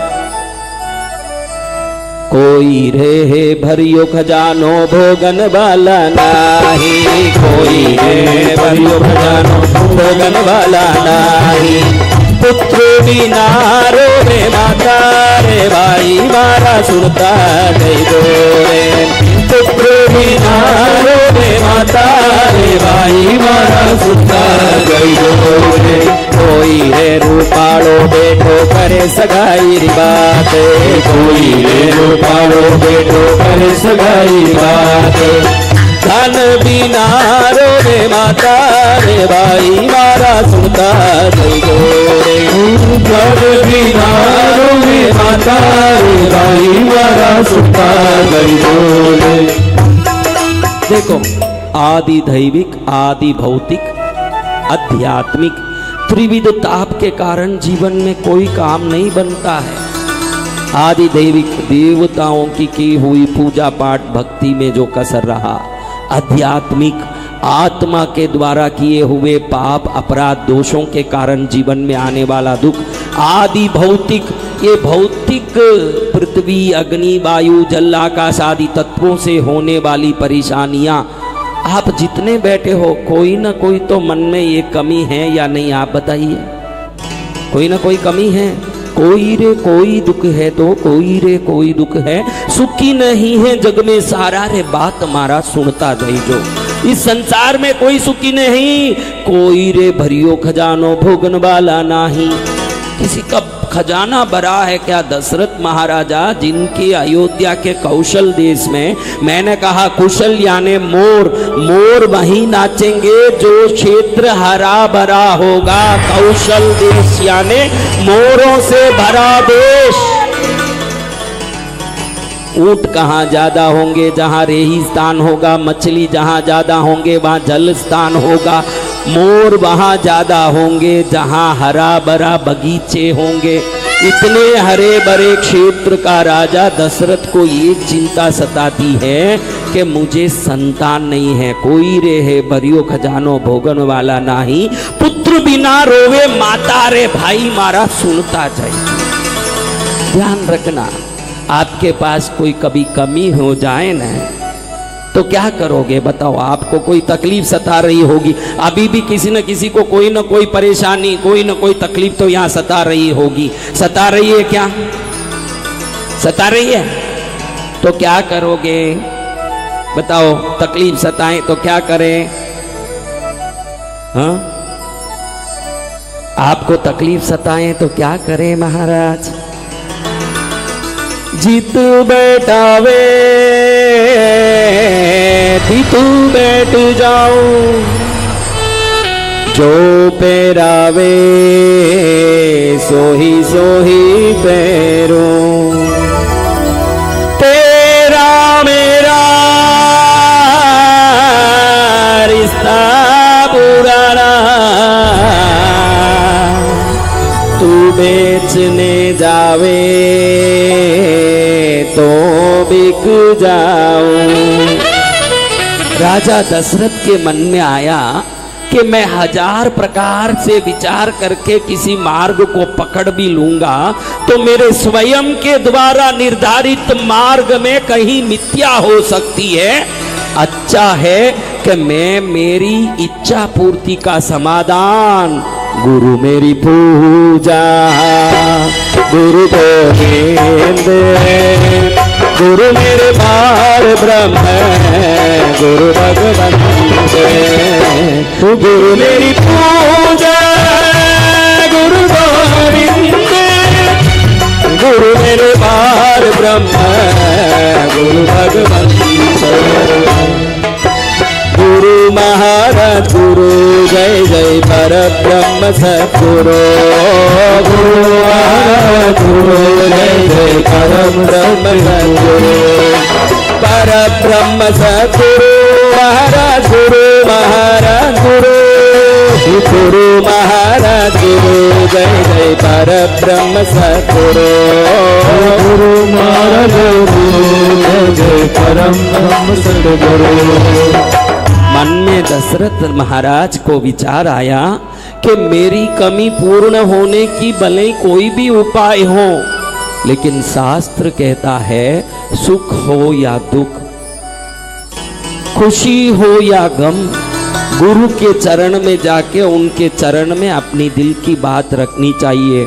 कोई रे भरियो खजानो भोगन वाला नाही, कोई रे भरियो खजानो भोगन वाला नाही। पुत्र बिना रोवे माता रे, भाई मारा सुनता जय जोरे। पुत्र बिना रोवे माता रे भाई मारा सुनता गई रे। कोई रे रूपालो बेटो करे सगाई री बात, कोई रे रूपालो बेटो करे सगाई री बात। धन बिना रोवे माता रे भाई मारा सुनता गई रे। धन बिना रोवे माता रे भाई मारा सुनता गई रे। देखो, आदि दैविक, आदि भौतिक, आध्यात्मिक त्रिविध ताप के कारण जीवन में कोई काम नहीं बनता है। आदि दैविक देवताओं की हुई पूजा पाठ भक्ति में जो कसर रहा, आध्यात्मिक आत्मा के द्वारा किए हुए पाप अपराध दोषों के कारण जीवन में आने वाला दुख, आदि भौतिक ये भौतिक पृथ्वी अग्नि वायु जल आकाश आदि तत्वों से होने वाली परेशानियां। आप जितने बैठे हो कोई ना कोई तो मन में ये कमी है या नहीं, आप बताइए। कोई ना कोई कमी है। कोई रे कोई दुख है तो कोई रे कोई दुख है, सुखी नहीं है जग में सारा रे बात मारा सुनता गई जो। इस संसार में कोई सुखी नहीं, कोई रे भरियो खजानो भोगन वाला नाही। किसी का खजाना भरा है क्या? दशरथ महाराजा जिनके अयोध्या के कौशल देश में, मैंने कहा कुशल यानी मोर, मोर वहीं नाचेंगे जो क्षेत्र हरा भरा होगा। कौशल देश यानी मोरों से भरा देश। ऊंट कहाँ ज्यादा होंगे? जहाँ रेगिस्तान होगा। मछली जहाँ ज्यादा होंगे वहाँ जल स्थान होगा। मोर वहाँ ज्यादा होंगे जहाँ हरा भरा बगीचे होंगे। इतने हरे भरे क्षेत्र का राजा दशरथ को एक चिंता सताती है कि मुझे संतान नहीं है। कोई रे है भरियो खजानो भोगन वाला नाही, पुत्र बिना रोवे माता रे भाई मारा सुनता जाए। ध्यान रखना, आपके पास कोई कभी कमी हो जाए ना तो क्या करोगे बताओ? आपको कोई तकलीफ सता रही होगी, अभी भी किसी न किसी को कोई न कोई परेशानी, कोई न कोई तकलीफ तो यहाँ सता रही होगी। सता रही है क्या? सता रही है तो क्या करोगे बताओ? तकलीफ सताए तो क्या करें? हाँ, आपको तकलीफ सताए तो क्या करें महाराज? जीत बैठावे तू बैठ जाऊं, जो पैरावे सोही सोही पैरों। तेरा मेरा रिश्ता पुराना, तू बेचने जावे तो बिक जाऊं। राजा दशरथ के मन में आया कि मैं 1000 प्रकार से विचार करके किसी मार्ग को पकड़ भी लूंगा तो मेरे स्वयं के द्वारा निर्धारित मार्ग में कहीं मिथ्या हो सकती है। अच्छा है कि मैं मेरी इच्छा पूर्ति का समाधान गुरु मेरी पूजा, गुरु गोविंद, गुरु मेरे बार ब्रह्म, गुरु भगवंत, गुरु मेरी पूजा, गुरु गोविंद, गुरु मेरे बार ब्रह्म, गुरु भगवंत, गुरु महाराज गुरु जय जय पर ब्रह्म सद्गुरु, गुरु महाराज गुरु जय जय पर ब्रह्म सद्गुरु, पर ब्रह्म सद्गुरु महाराज गुरु महाराज गुरु, गुरु महाराज गुरु जय जय पर ब्रह्म सद्गुरु, गुरु महाराज गुरु जय जय परम ब्रह्म सद्गुरु। मन में दशरथ महाराज को विचार आया कि मेरी कमी पूर्ण होने की भले कोई भी उपाय हो, लेकिन शास्त्र कहता है सुख हो या दुख, खुशी हो या गम, गुरु के चरण में जाके उनके चरण में अपनी दिल की बात रखनी चाहिए।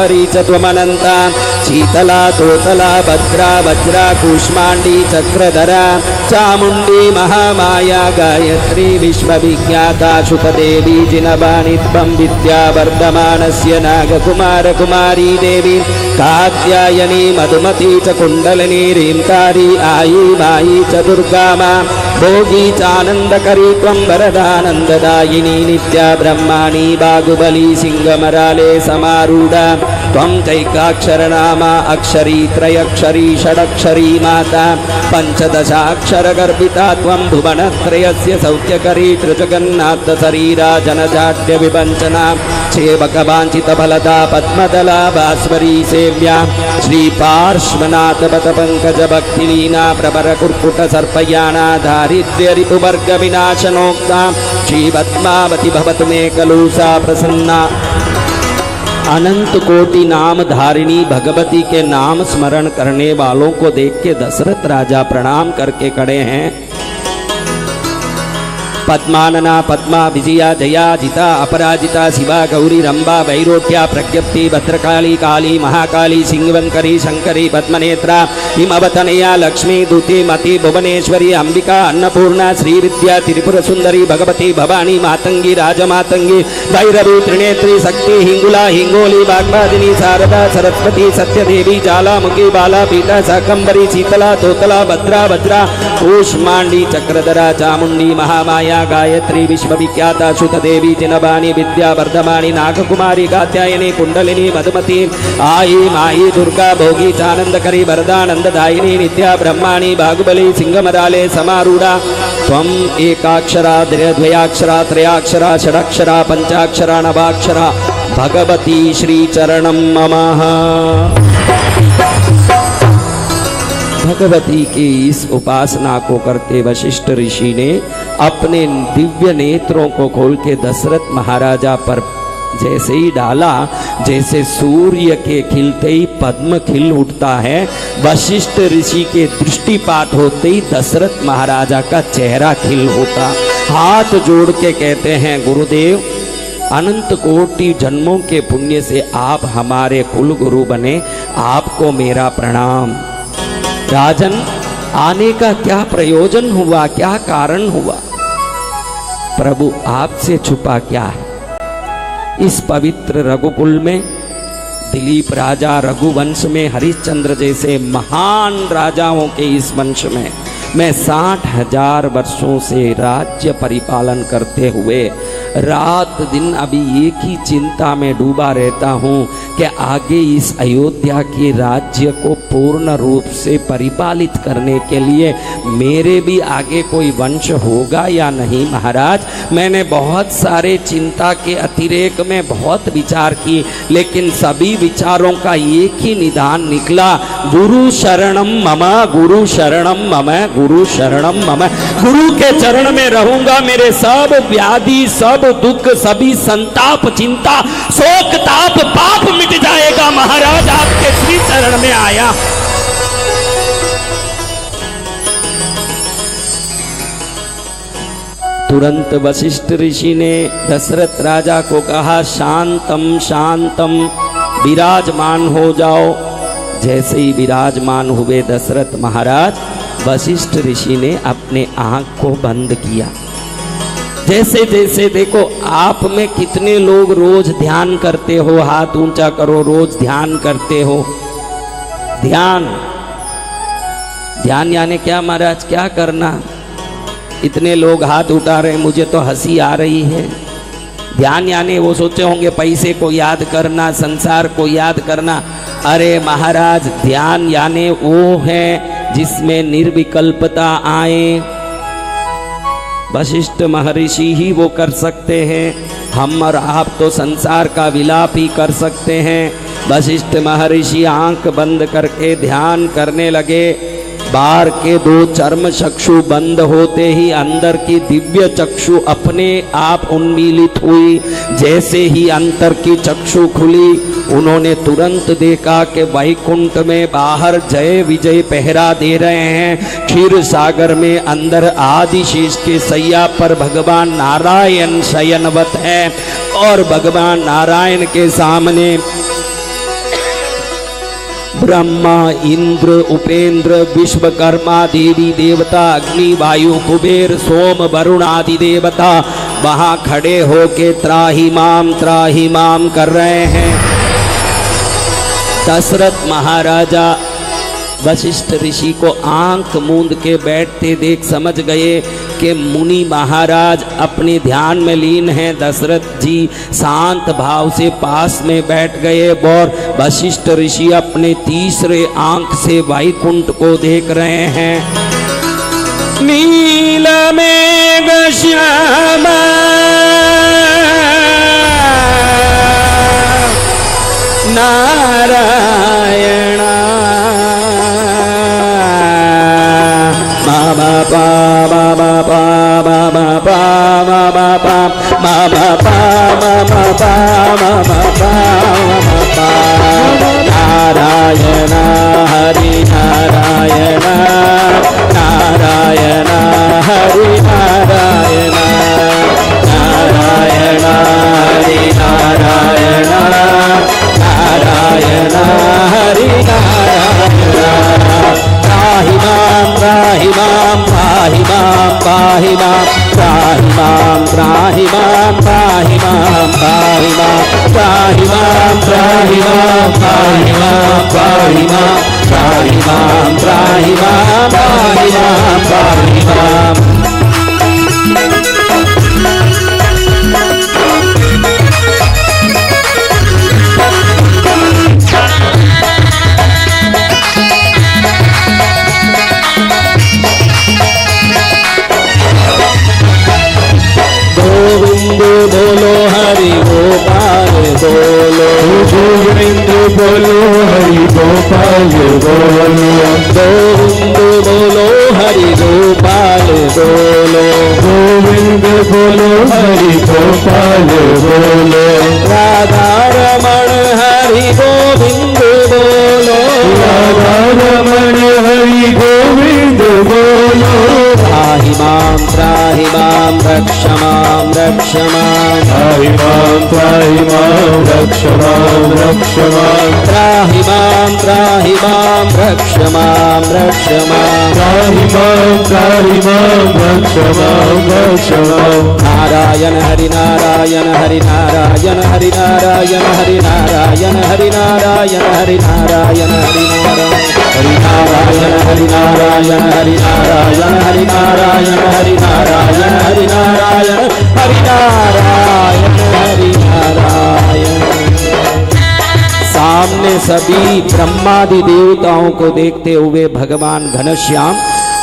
शम्भरी च त्वमनन्ता शीतला तोतला भद्रा वज्रा कूष्माण्डी चक्रधरा चामुण्डी महामाया गायत्री विश्वविख्याता शुकदेवी जिनवाणि त्वं विद्या वर्धमानस्य नागकुमार कुमारी देवी कात्यायनी मधुमती च कुण्डलिनी रींकारी आयी मायी च दुर्गा मा भोगी चानन्दकरी त्वं वरदानन्ददायिनी नित्या ब्रह्माणी बाहुबली सिंहमराले समारूढा त्वं चैकाक्षरनामा अक्षरी त्रयक्षरी षडक्षरी माता पञ्चदशाक्षरगर्भिता त्वं भुवनत्रयस्य सौख्यकरी त्रिजगन्नाथ शरीरा जनजाड्य विवञ्चना सेवकवाञ्छितफलदा पद्मदला भास्वरी सेव्या श्रीपार्श्वनाथ पतपङ्कजभक्तिलीना प्रवरकुर्कुट सर्पयाना दारिद्र्यरिपुवर्गविनाशनोक्ता श्रीपद्मावती भवतु मे खलु सा प्रसन्ना। अनंत कोटि नाम धारिणी भगवती के नाम स्मरण करने वालों को देख के दशरथ राजा प्रणाम करके खड़े हैं। पद्मानना पद्मा विजया जया जिता अपराजिता शिवा गौरी रंबा वैरोट्या प्रज्ञप्ति भद्रकाली काली महाकाली सिंहवंकरी शंकरी पद्मनेत्रा हिमवतनया लक्ष्मी दूती मति भुवनेश्वरी अंबिका अन्नपूर्णा श्री विद्या त्रिपुर सुंदरी भगवती भवानी मातंगी राजमातंगी भैरवी त्रिनेत्री शक्ति हिंगुला हिंगोली वाग्वादिनी शारदा सरस्वती सत्यदेवी ज्वालामुखी बाला पीता शाकंबरी शीतला तोतला भद्रा वज्रा कूष्मांडी चक्रधरा चामुंडी महामाया गायत्री विश्वविख्याता शुकदेवी जिनवाणी विद्या वर्धमानी नागकुमारी कात्यायनी कुंडलिनी मधुमती आई माई दुर्गा भोगी चानंदकरी वरदानंददायिनी नित्या ब्रह्माणी बाहुबली सिंहमराले समारूढ़ा त्वं एकाक्षरा द्वयाक्षरा त्रयाक्षरा षडाक्षरा पंचाक्षरा नवाक्षरा भगवती श्री चरणं ममः। भगवती की इस उपासना को करते वशिष्ठ ऋषि ने अपने दिव्य नेत्रों को खोल के दशरथ महाराजा पर जैसे ही डाला, जैसे सूर्य के खिलते ही पद्म खिल उठता है, वशिष्ठ ऋषि के दृष्टिपात होते ही दशरथ महाराजा का चेहरा खिल होता। हाथ जोड़ के कहते हैं, गुरुदेव अनंत कोटि जन्मों के पुण्य से आप हमारे कुल गुरु बने, आपको मेरा प्रणाम। राजन, आने का क्या प्रयोजन हुआ, क्या कारण हुआ? प्रभु आपसे छुपा क्या है? इस पवित्र रघुकुल में, दिलीप राजा रघुवंश में, हरिश्चंद्र जैसे महान राजाओं के इस वंश में मैं 60,000 वर्षों से राज्य परिपालन करते हुए रात दिन अभी एक ही चिंता में डूबा रहता हूँ कि आगे इस अयोध्या के राज्य को पूर्ण रूप से परिपालित करने के लिए मेरे भी आगे कोई वंश होगा या नहीं। महाराज, मैंने बहुत सारे चिंता के अतिरेक में बहुत विचार की, लेकिन सभी विचारों का एक ही निदान निकला, गुरु शरणम मम, गुरु शरणम मम, गुरु शरणम मम। गुरु के चरण में रहूंगा, मेरे सब व्याधि, सब दुख, सभी संताप, चिंता, शोक, ताप, पाप मिट जाएगा। महाराज, आपके श्री चरण में आया। तुरंत वशिष्ठ ऋषि ने दशरथ राजा को कहा, शांतम शांतम, विराजमान हो जाओ। जैसे ही विराजमान हुए दशरथ महाराज, वशिष्ठ ऋषि ने अपने आंख को बंद किया। जैसे जैसे देखो, आप में कितने लोग रोज ध्यान करते हो? हाथ ऊंचा करो, रोज ध्यान करते हो। ध्यान, ध्यान यानी क्या महाराज, क्या करना? इतने लोग हाथ उठा रहे हैं, मुझे तो हंसी आ रही है। ध्यान यानी वो सोचे होंगे पैसे को याद करना, संसार को याद करना। अरे महाराज, ध्यान यानी वो है जिसमें निर्विकल्पता आए। वशिष्ठ महर्षि ही वो कर सकते हैं, हम और आप तो संसार का विलाप ही कर सकते हैं। वशिष्ठ महर्षि आंख बंद करके ध्यान करने लगे। बाहर के 2 चर्म चक्षु बंद होते ही अंदर की दिव्य चक्षु अपने आप उन्मीलित हुई। जैसे ही अंतर की चक्षु खुली, उन्होंने तुरंत देखा कि वैकुंठ में बाहर जय विजय पहरा दे रहे हैं। क्षीर सागर में अंदर आदिशेष के सैया पर भगवान नारायण शयनवत है और भगवान नारायण के सामने ब्रह्मा इंद्र उपेंद्र विश्वकर्मा देवी देवता अग्नि वायु कुबेर सोम वरुण आदि देवता वहां खड़े होके त्राहिमाम कर रहे हैं। दशरथ महाराजा वशिष्ठ ऋषि को आंख मूंद के बैठते देख समझ गए कि मुनि महाराज अपने ध्यान में लीन हैं। दशरथ जी शांत भाव से पास में बैठ गए और वशिष्ठ ऋषि अपने तीसरे आंख से वैकुंठ को देख रहे हैं। नील मेघ श्याम नारायण मामा पा मामा पा मामा पा मामा पा मामा पा मामा पा मामा पा मामा पा नारायण हरि नारायण नारायण हरि नारायण नारायण हरि नारायण नारायण हरि नारायण त्राहि मां पाहि मां पाहि मां त्राहि मां त्राहि मां पाहि मां पाहि मां त्राहि मां त्राहि मां पाहि मां पाहि मां त्राहि मां त्राहि मां पाहि मां पाहि मां। गोविंद बोलो हरि गोपाल बोलो गोविंद बोलो हरि गोपाल बोलो गोविंद बोलो हरि गोपाल बोलो गोविंद बोलो हरि गोपाल बोलो राधा रमण हरि गोविंद बोलो राधा रमण हरि गोविंद बोलो त्राहि मां रक्ष मां रक्ष मां त्राहि मां रक्ष मां रक्ष मां त्राहि मां रक्ष मां रक्ष मां त्राहि मां रक्ष मां रक्ष मां नारायण हरि नारायण हरि नारायण हरि नारायण हरि नारायण हरि नारायण हरि नारायण हरि नारायण हरि नारायण हरि नारायण हरि नारायण हरि नारायण हरि नारायण हरि नारायण हरि नारायण। सामने सभी ब्रह्मादि देवताओं को देखते हुए भगवान घनश्याम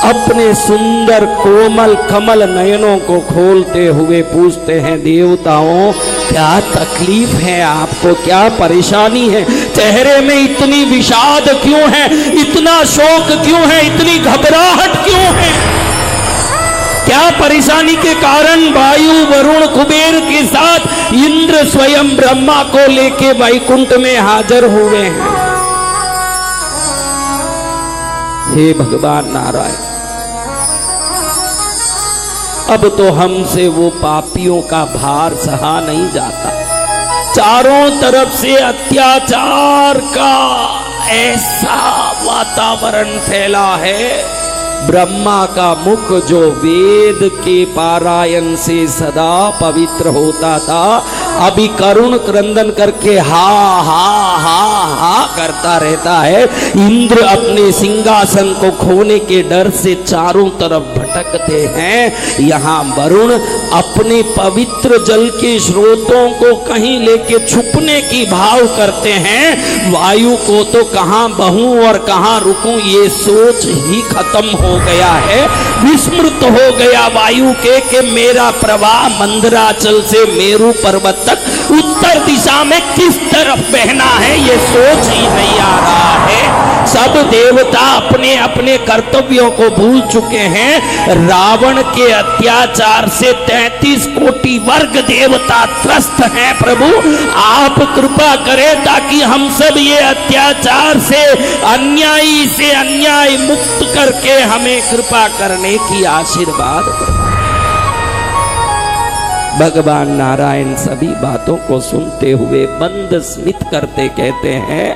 अपने सुंदर कोमल कमल नयनों को खोलते हुए पूछते हैं, देवताओं क्या तकलीफ है आपको, क्या परेशानी है, चेहरे में इतनी विषाद क्यों है, इतना शोक क्यों है, इतनी घबराहट क्यों है, क्या परेशानी के कारण वायु वरुण कुबेर के साथ इंद्र स्वयं ब्रह्मा को लेके वैकुंठ में हाजिर हुए हैं। हे भगवान नारायण, अब तो हमसे वो पापियों का भार सहा नहीं जाता, चारों तरफ से अत्याचार का ऐसा वातावरण फैला है। ब्रह्मा का मुख जो वेद के पारायण से सदा पवित्र होता था, अभी करुण क्रंदन करके हा हा हा हा करता रहता है। इंद्र अपने सिंहासन को खोने के डर से चारों तरफ भटकते हैं। यहाँ वरुण अपने पवित्र जल के स्रोतों को कहीं लेके छुपने की भाव करते हैं। वायु को तो कहाँ बहूं और कहाँ रुकूं ये सोच ही खत्म हो गया है। विस्मृत हो गया वायु के कि मेरा प्रवाह मंदराचल से मेरू पर्वत तक उत्तर दिशा में किस तरफ बहना है, ये सोच ही नहीं आ रहा है। सब देवता अपने अपने कर्तव्यों को भूल चुके हैं। रावण के अत्याचार से 33 कोटि वर्ग देवता त्रस्त हैं। प्रभु आप कृपा करें ताकि हम सब ये अत्याचार से अन्यायी से अन्याय मुक्त करके हमें कृपा करने की आशीर्वाद। भगवान नारायण सभी बातों को सुनते हुए मंद स्मित करते कहते हैं,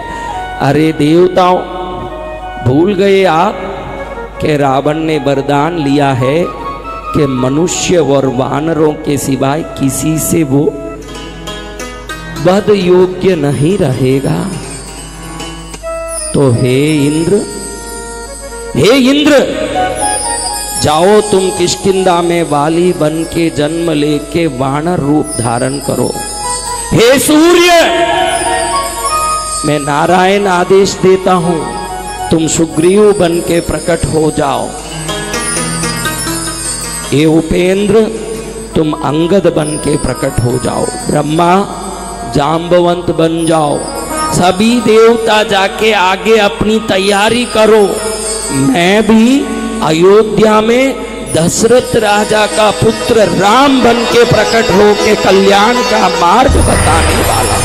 अरे देवताओं, भूल गए आप कि रावण ने वरदान लिया है कि मनुष्य और वानरों के सिवाय किसी से वो वध योग्य नहीं रहेगा। तो हे इंद्र, जाओ तुम किष्किंधा में वाली बन के जन्म लेके वानर रूप धारण करो। हे सूर्य, मैं नारायण आदेश देता हूं, तुम सुग्रीव बन के प्रकट हो जाओ। हे उपेंद्र, तुम अंगद बन के प्रकट हो जाओ। ब्रह्मा, जाम्बवंत बन जाओ। सभी देवता जाके आगे अपनी तैयारी करो। मैं भी अयोध्या में दशरथ राजा का पुत्र राम बन के प्रकट हो के कल्याण का मार्ग बताने वाला,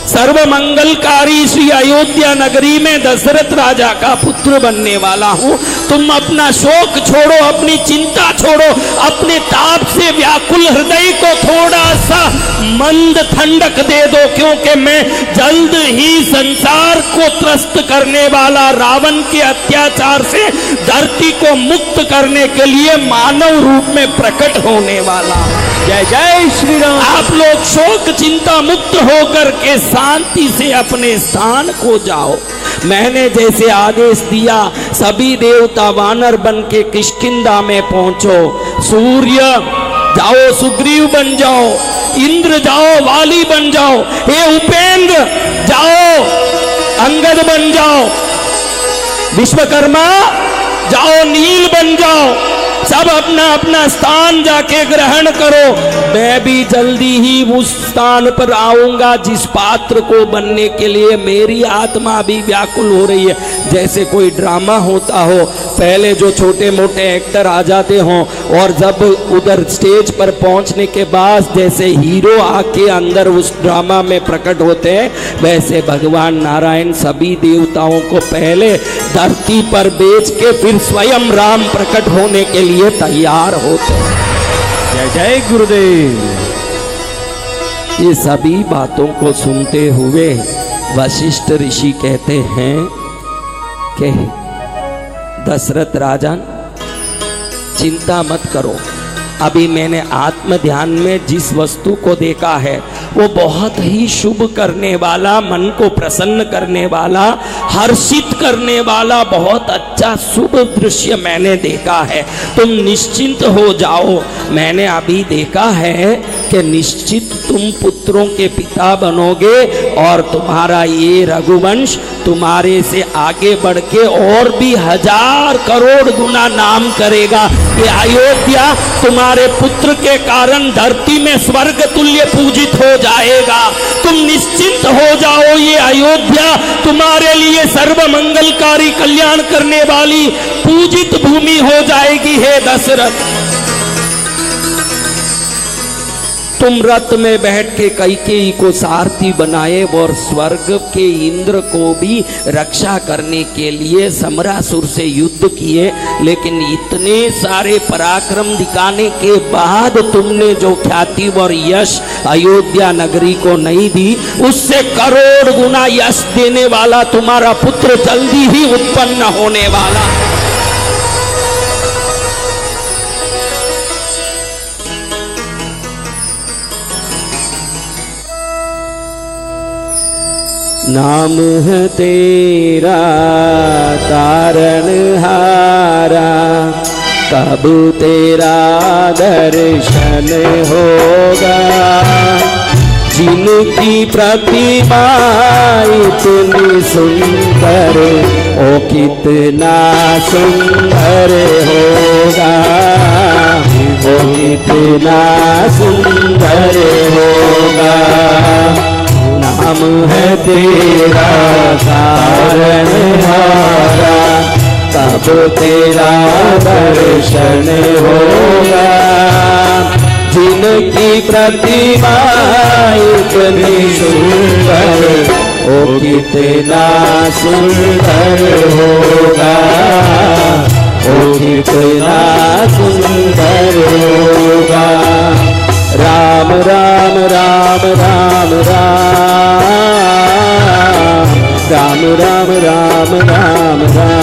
सर्व मंगलकारी श्री अयोध्या नगरी में दशरथ राजा का पुत्र बनने वाला हूं। तुम अपना शोक छोड़ो, अपनी चिंता छोड़ो, अपने ताप से व्याकुल हृदय को थोड़ा सा मंद ठंडक दे दो, क्योंकि मैं जल्द ही संसार को त्रस्त करने वाला, रावण के अत्याचार से धरती को मुक्त करने के लिए मानव रूप में प्रकट होने वाला। जय जय श्री राम। आप लोग शोक चिंता मुक्त होकर के शांति से अपने स्थान को जाओ। मैंने जैसे आदेश दिया, सभी देवता वानर बन के किष्किंधा में पहुंचो। सूर्य जाओ सुग्रीव बन जाओ, इंद्र जाओ वाली बन जाओ, हे उपेंद्र जाओ अंगद बन जाओ, विश्वकर्मा जाओ नील बन जाओ। सब अपना अपना स्थान जाके ग्रहण करो। मैं भी जल्दी ही उस स्थान पर आऊंगा जिस पात्र को बनने के लिए मेरी आत्मा भी व्याकुल हो रही है। जैसे कोई ड्रामा होता हो, पहले जो छोटे मोटे एक्टर आ जाते हों और जब उधर स्टेज पर पहुंचने के बाद जैसे हीरो आके अंदर उस ड्रामा में प्रकट होते हैं, वैसे भगवान नारायण सभी देवताओं को पहले धरती पर बेच के फिर स्वयं राम प्रकट होने के लिए तैयार होते हैं। जय जय गुरुदेव। ये सभी बातों को सुनते हुए वशिष्ठ ऋषि कहते हैं कि दशरथ राजन चिंता मत करो, अभी मैंने आत्म ध्यान में जिस वस्तु को देखा है वो बहुत ही शुभ करने वाला, मन को प्रसन्न करने वाला, हर्षित करने वाला बहुत अच्छा शुभ दृश्य मैंने देखा है। तुम निश्चिंत हो जाओ। मैंने अभी देखा है कि निश्चित तुम पुत्रों के पिता बनोगे और तुम्हारा ये रघुवंश तुम्हारे से आगे बढ़ के और भी 1000 करोड़ गुना नाम करेगा। ये अयोध्या तुम्हारे पुत्र के कारण धरती में स्वर्ग तुल्य पूजित हो जाएगा। तुम निश्चिंत हो जाओ, ये अयोध्या तुम्हारे लिए सर्व मंगलकारी कल्याण करने वाली पूजित भूमि हो जाएगी। हे दशरथ, तुम रथ में बैठ के कैकेयी को सारथी बनाए और स्वर्ग के इंद्र को भी रक्षा करने के लिए समरासुर से युद्ध किए, लेकिन इतने सारे पराक्रम दिखाने के बाद तुमने जो ख्याति और यश अयोध्या नगरी को नहीं दी, उससे करोड़ गुना यश देने वाला तुम्हारा पुत्र जल्दी ही उत्पन्न होने वाला। नाम है तेरा तारणहारा, कब तेरा दर्शन होगा। जिनकी प्रतिमा इतनी सुंदर, ओ कितना सुंदर होगा, ओ कितना सुंदर होगा। नाम है तेरा तारणहारा, कब तेरा दर्शन होगा। जिनकी प्रतिमा इतनी सुंदर, ओ कितना सुंदर होगा, ओ कितना सुंदर होगा। राम राम राम राम राम राम राम राम राम राम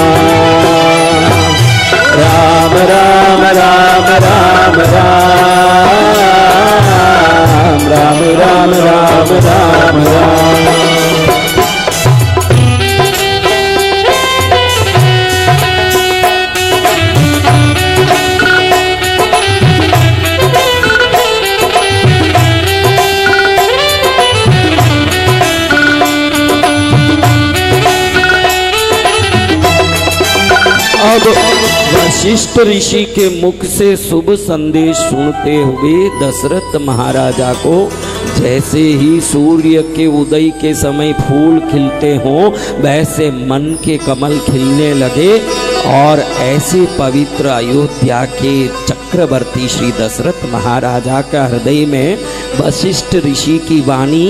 राम राम राम राम राम राम राम राम राम। अब वशिष्ठ ऋषि के मुख से शुभ संदेश सुनते हुए दशरथ महाराजा को जैसे ही सूर्य के उदय के समय फूल खिलते हों वैसे मन के कमल खिलने लगे और ऐसे पवित्र अयोध्या के चक्रवर्ती श्री दशरथ महाराजा का हृदय में वशिष्ठ ऋषि की वाणी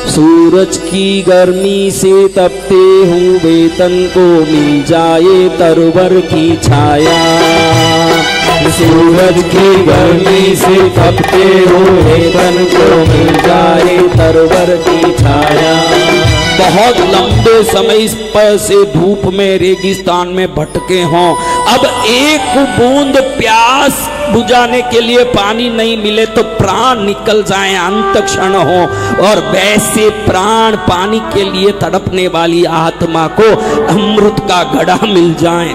सूरज की गर्मी से तपते हूँ वेतन को मिल जाए तरवर की छाया। सूरज की गर्मी से तपते हूँ वेतन को मिल जाए तरवर की छाया। बहुत लंबे समय पर से धूप में रेगिस्तान में भटके हों, अब एक बूंद प्यास बुझाने के लिए पानी नहीं मिले तो प्राण निकल जाए, अंत क्षण हो, और वैसे प्राण पानी के लिए तड़पने वाली आत्मा को अमृत का घड़ा मिल जाए,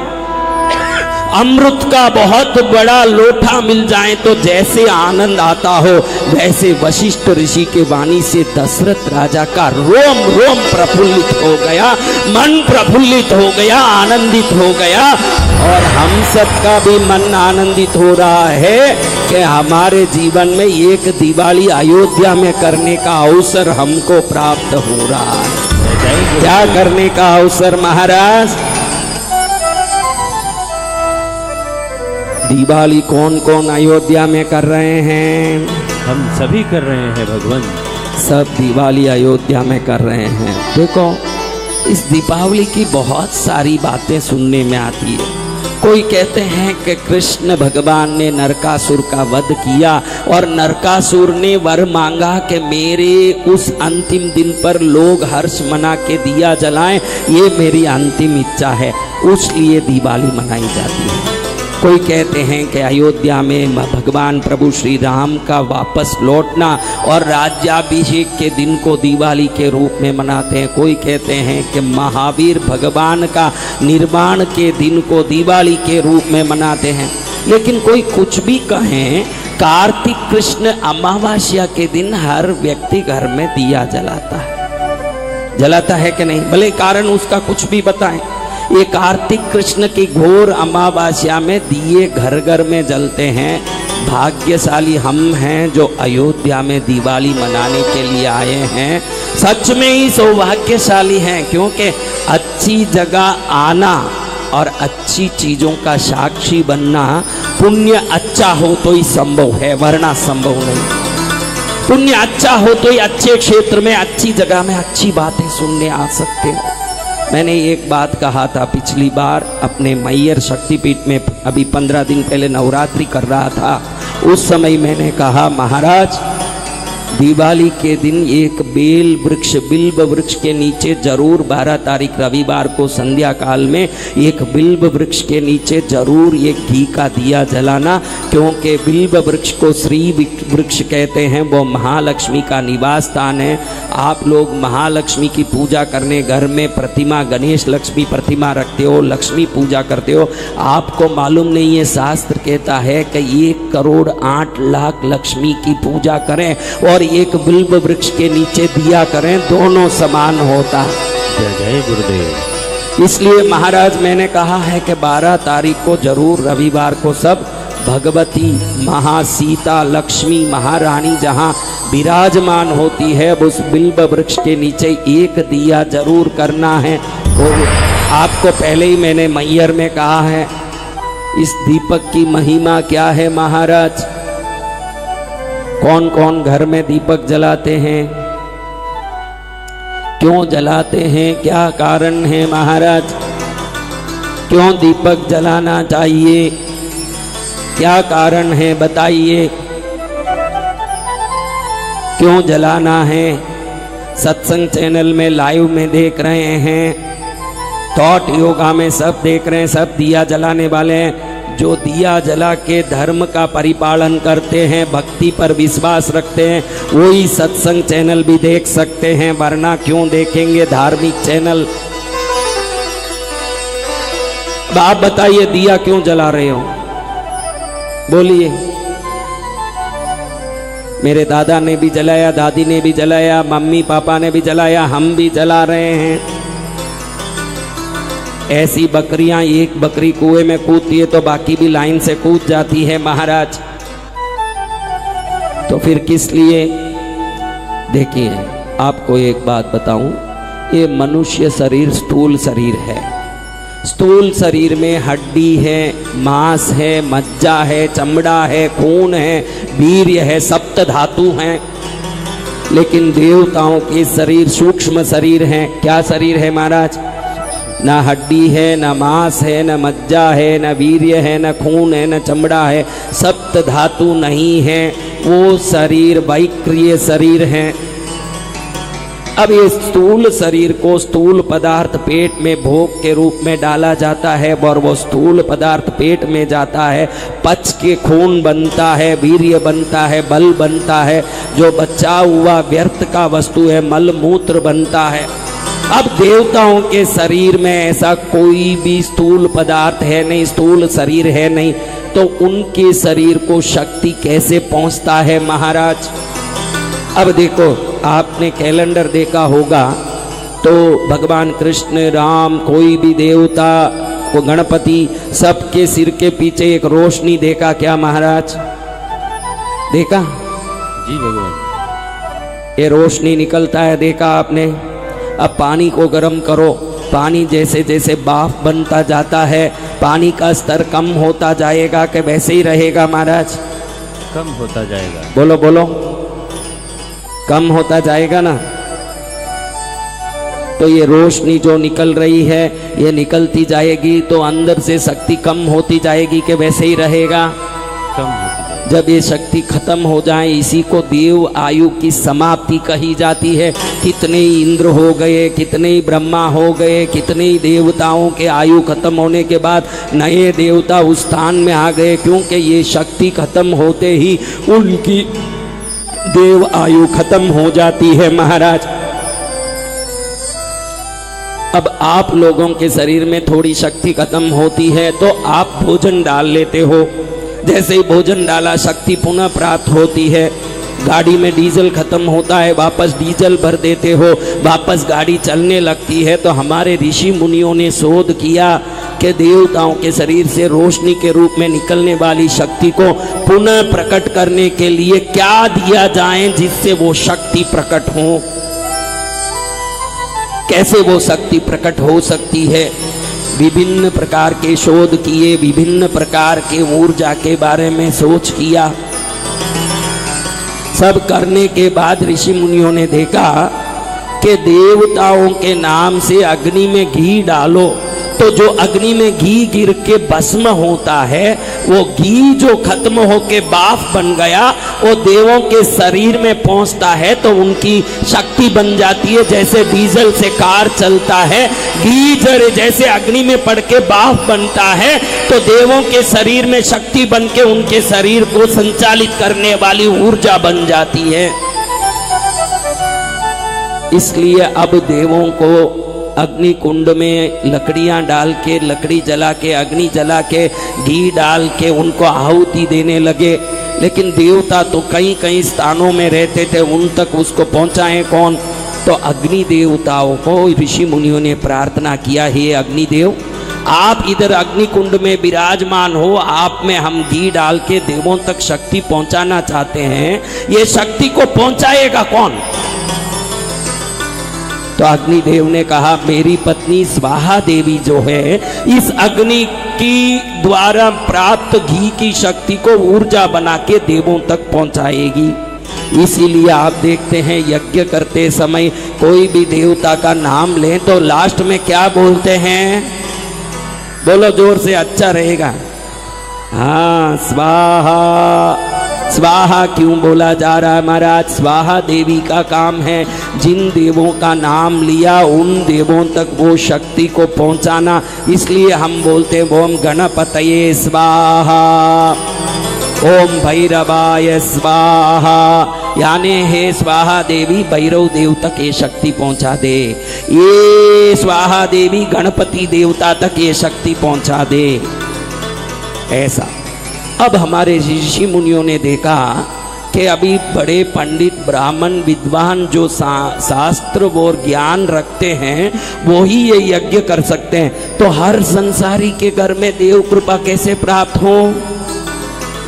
अमृत का बहुत बड़ा लोटा मिल जाए तो जैसे आनंद आता हो, वैसे वशिष्ठ ऋषि के वाणी से दशरथ राजा का रोम रोम प्रफुल्लित हो गया, मन प्रफुल्लित हो गया, आनंदित हो गया। और हम सबका भी मन आनंदित हो रहा है कि हमारे जीवन में एक दिवाली अयोध्या में करने का अवसर हमको प्राप्त हो रहा है। क्या करने का अवसर महाराज? दिवाली कौन कौन अयोध्या में कर रहे हैं? हम सभी कर रहे हैं भगवान। सब दिवाली अयोध्या में कर रहे हैं। देखो, इस दीपावली की बहुत सारी बातें सुनने में आती है। कोई कहते हैं कि कृष्ण भगवान ने नरकासुर का वध किया और नरकासुर ने वर मांगा कि मेरे उस अंतिम दिन पर लोग हर्ष मना के दिया जलाएं, ये मेरी अंतिम इच्छा है, उसलिए दिवाली मनाई जाती है। कोई कहते हैं कि अयोध्या में भगवान प्रभु श्री राम का वापस लौटना और राज्याभिषेक के दिन को दिवाली के रूप में मनाते हैं। कोई कहते हैं कि महावीर भगवान का निर्वाण के दिन को दिवाली के रूप में मनाते हैं। लेकिन कोई कुछ भी कहें, कार्तिक कृष्ण अमावस्या के दिन हर व्यक्ति घर में दिया जलाता है कि नहीं? भले कारण उसका कुछ भी बताएं। ये कार्तिक कृष्ण की घोर अमावस्या में दिए घर घर में जलते हैं। भाग्यशाली हम हैं जो अयोध्या में दिवाली मनाने के लिए आए हैं। सच में ही सौभाग्यशाली हैं, क्योंकि अच्छी जगह आना और अच्छी चीज़ों का साक्षी बनना, पुण्य अच्छा हो तो ही संभव है, वरना संभव नहीं। पुण्य अच्छा हो तो ही अच्छे क्षेत्र में, अच्छी जगह में अच्छी बातें सुनने आ सकते हो। मैंने एक बात कहा था पिछली बार अपने मैयर शक्तिपीठ में, अभी 15 दिन पहले नवरात्रि कर रहा था, उस समय मैंने कहा महाराज दिवाली के दिन एक बेल वृक्ष, बिल्व वृक्ष के नीचे जरूर 12 तारीख रविवार को संध्या काल में एक बिल्व वृक्ष के नीचे जरूर एक घी का दिया जलाना, क्योंकि बिल्व वृक्ष को श्री वृक्ष कहते हैं। वो महालक्ष्मी का निवास स्थान है। आप लोग महालक्ष्मी की पूजा करने घर में प्रतिमा, गणेश लक्ष्मी प्रतिमा रखते हो, लक्ष्मी पूजा करते हो। आपको मालूम नहीं है, शास्त्र कहता है कि 1,08,00,000 लक्ष्मी की पूजा करें और एक बिल्व वृक्ष के नीचे दिया करें, दोनों समान होता है। जय जय गुरुदेव। इसलिए महाराज मैंने कहा है कि 12 तारीख को जरूर रविवार को सब भगवती महासीता लक्ष्मी महारानी जहाँ विराजमान होती है, उस बिल्व वृक्ष के नीचे एक दिया जरूर करना है। तो आपको पहले ही मैंने मैयर में कहा है, इस दीपक की महिमा क्या है महाराज? कौन कौन घर में दीपक जलाते हैं? क्यों जलाते हैं? क्या कारण है महाराज? क्यों दीपक जलाना चाहिए? क्या कारण है बताइए? क्यों जलाना है? सत्संग चैनल में लाइव में देख रहे हैं, थॉट योगा में सब देख रहे हैं, सब दिया जलाने वाले हैं। जो दिया जला के धर्म का परिपालन करते हैं, भक्ति पर विश्वास रखते हैं, वही सत्संग चैनल भी देख सकते हैं, वरना क्यों देखेंगे धार्मिक चैनल। आप बताइए दिया क्यों जला रहे हो, बोलिए। मेरे दादा ने भी जलाया, दादी ने भी जलाया, मम्मी पापा ने भी जलाया, हम भी जला रहे हैं। ऐसी बकरियां, एक बकरी कुएं में कूदती है तो बाकी भी लाइन से कूद जाती है महाराज। तो फिर किस लिए? देखिए आपको एक बात बताऊं, ये मनुष्य शरीर स्थूल शरीर है। स्थूल शरीर में हड्डी है, मांस है, मज्जा है, चमड़ा है, खून है, वीर्य है, सप्त धातु हैं। लेकिन देवताओं के शरीर सूक्ष्म शरीर है। क्या शरीर है महाराज? ना हड्डी है, ना मांस है, ना मज्जा है, ना वीर्य है, ना खून है, ना चमड़ा है, सप्त धातु नहीं है। वो शरीर वैक्रिय शरीर है। अब ये स्थूल शरीर को स्थूल पदार्थ पेट में भोग के रूप में डाला जाता है और वो स्थूल पदार्थ पेट में जाता है, पच के खून बनता है, वीर्य बनता है, बल बनता है। जो बचा हुआ व्यर्थ का वस्तु है, मल मूत्र बनता है। अब देवताओं के शरीर में ऐसा कोई भी स्थूल पदार्थ है नहीं, स्थूल शरीर है नहीं, तो उनके शरीर को शक्ति कैसे पहुंचता है महाराज? अब देखो, आपने कैलेंडर देखा होगा तो भगवान कृष्ण, राम, कोई भी देवता, को गणपति, सबके सिर के पीछे एक रोशनी देखा क्या महाराज? देखा? जी भगवान। ये रोशनी निकलता है, देखा आपने? अब पानी को गर्म करो, पानी जैसे जैसे भाप बनता जाता है, पानी का स्तर कम होता जाएगा कि वैसे ही रहेगा महाराज? कम होता जाएगा। बोलो बोलो, कम होता जाएगा ना। तो ये रोशनी जो निकल रही है, ये निकलती जाएगी तो अंदर से शक्ति कम होती जाएगी कि वैसे ही रहेगा? कम होती जाएगी। जब ये शक्ति खत्म हो जाए, इसी को देव आयु की समाप्ति कही जाती है। कितने ही इंद्र हो गए, कितने ही ब्रह्मा हो गए, कितने ही देवताओं के आयु खत्म होने के बाद नए देवता उस स्थान में आ गए, क्योंकि ये शक्ति खत्म होते ही उनकी देव आयु खत्म हो जाती है महाराज। अब आप लोगों के शरीर में थोड़ी शक्ति खत्म होती है तो आप भोजन डाल लेते हो। जैसे ही भोजन डाला, शक्ति पुनः प्राप्त होती है। गाड़ी में डीजल खत्म होता है, वापस डीजल भर देते हो, वापस गाड़ी चलने लगती है। तो हमारे ऋषि मुनियों ने शोध किया कि देवताओं के शरीर से रोशनी के रूप में निकलने वाली शक्ति को पुनः प्रकट करने के लिए क्या दिया जाए जिससे वो शक्ति प्रकट हो। कैसे वो शक्ति प्रकट हो सकती है? विभिन्न प्रकार के शोध किए, विभिन्न प्रकार के ऊर्जा के बारे में सोच किया। सब करने के बाद ऋषि मुनियों ने देखा कि देवताओं के नाम से अग्नि में घी डालो तो जो अग्नि में घी गिर के भस्म होता है, वो घी जो खत्म होके बाफ बन गया, वो देवों के शरीर में पहुंचता है तो उनकी शक्ति बन जाती है। जैसे डीजल से कार चलता है, घी जैसे अग्नि में पड़ के बाफ बनता है तो देवों के शरीर में शक्ति बन के उनके शरीर को संचालित करने वाली ऊर्जा बन जाती है। इसलिए अब देवों को अग्नि कुंड में लकड़ियां डाल के, लकड़ी जला के, अग्नि जला के, घी डाल के उनको आहुति देने लगे। लेकिन देवता तो कई कई स्थानों में रहते थे, उन तक उसको पहुंचाएं कौन? तो अग्नि देवताओं को ऋषि मुनियों ने प्रार्थना किया, हे अग्निदेव, आप इधर अग्नि कुंड में विराजमान हो, आप में हम घी डाल के देवों तक शक्ति पहुंचाना चाहते हैं, ये शक्ति को पहुंचाएगा कौन? तो अग्निदेव ने कहा, मेरी पत्नी स्वाहा देवी जो है, इस अग्नि की द्वारा प्राप्त घी की शक्ति को ऊर्जा बना के देवों तक पहुंचाएगी। इसीलिए आप देखते हैं यज्ञ करते समय कोई भी देवता का नाम लें तो लास्ट में क्या बोलते हैं? बोलो जोर से, अच्छा रहेगा। हाँ, स्वाहा स्वाहा क्यों बोला जा रहा है महाराज? स्वाहा देवी का काम है, जिन देवों का नाम लिया उन देवों तक वो शक्ति को पहुंचाना। इसलिए हम बोलते हैं ओम गणपतये स्वाहा, ओम भैरवाय स्वाहा, यानी हे स्वाहा देवी भैरव देव तक ये शक्ति पहुंचा दे, ये स्वाहा देवी गणपति देवता तक ये शक्ति पहुंचा दे। ऐसा अब हमारे ऋषि मुनियों ने देखा कि अभी बड़े पंडित ब्राह्मण विद्वान जो शास्त्र और ज्ञान रखते हैं वो ही ये यज्ञ कर सकते हैं, तो हर संसारी के घर में देव कृपा कैसे प्राप्त हो?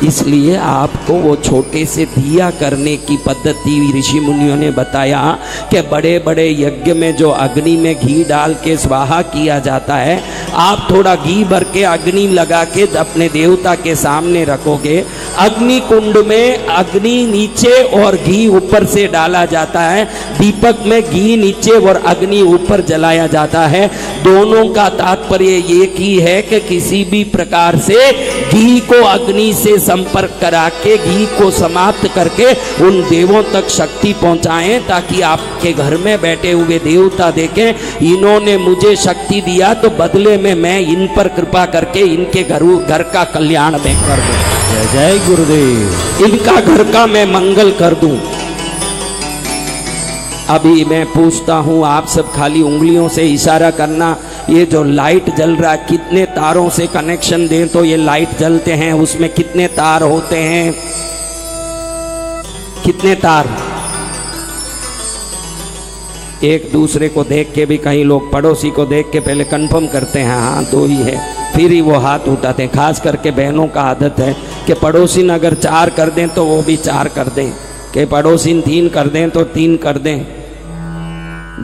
इसलिए आपको वो छोटे से दिया करने की पद्धति ऋषि मुनियों ने बताया कि बड़े बड़े यज्ञ में जो अग्नि में घी डाल के स्वाहा किया जाता है, आप थोड़ा घी भर के अग्नि लगा के अपने देवता के सामने रखोगे। अग्नि कुंड में अग्नि नीचे और घी ऊपर से डाला जाता है, दीपक में घी नीचे और अग्नि ऊपर जलाया जाता है। दोनों का तात्पर्य एक ही है कि किसी भी प्रकार से घी को अग्नि से संपर्क करा के घी को समाप्त करके उन देवों तक शक्ति पहुंचाएं, ताकि आपके घर में बैठे हुए देवता देखें इन्होंने मुझे शक्ति दिया तो बदले में मैं इन पर कृपा करके इनके घर का कल्याण मैं कर दूं। जय जय गुरुदेव। इनका घर का मैं मंगल कर दूं। अभी मैं पूछता हूं, आप सब खाली उंगलियों से इशारा करना। ये जो लाइट जल रहा है कितने तारों से कनेक्शन दें तो ये लाइट जलते हैं? उसमें कितने तार होते हैं? कितने तार? एक दूसरे को देख के भी कई लोग पड़ोसी को देख के पहले कंफर्म करते हैं हाँ दो ही है, फिर ही वो हाथ उठाते हैं। खास करके बहनों का आदत है कि पड़ोसी अगर 4 कर दें तो वो भी 4 कर दें, कि पड़ोसी 3 कर दें तो 3 कर दें।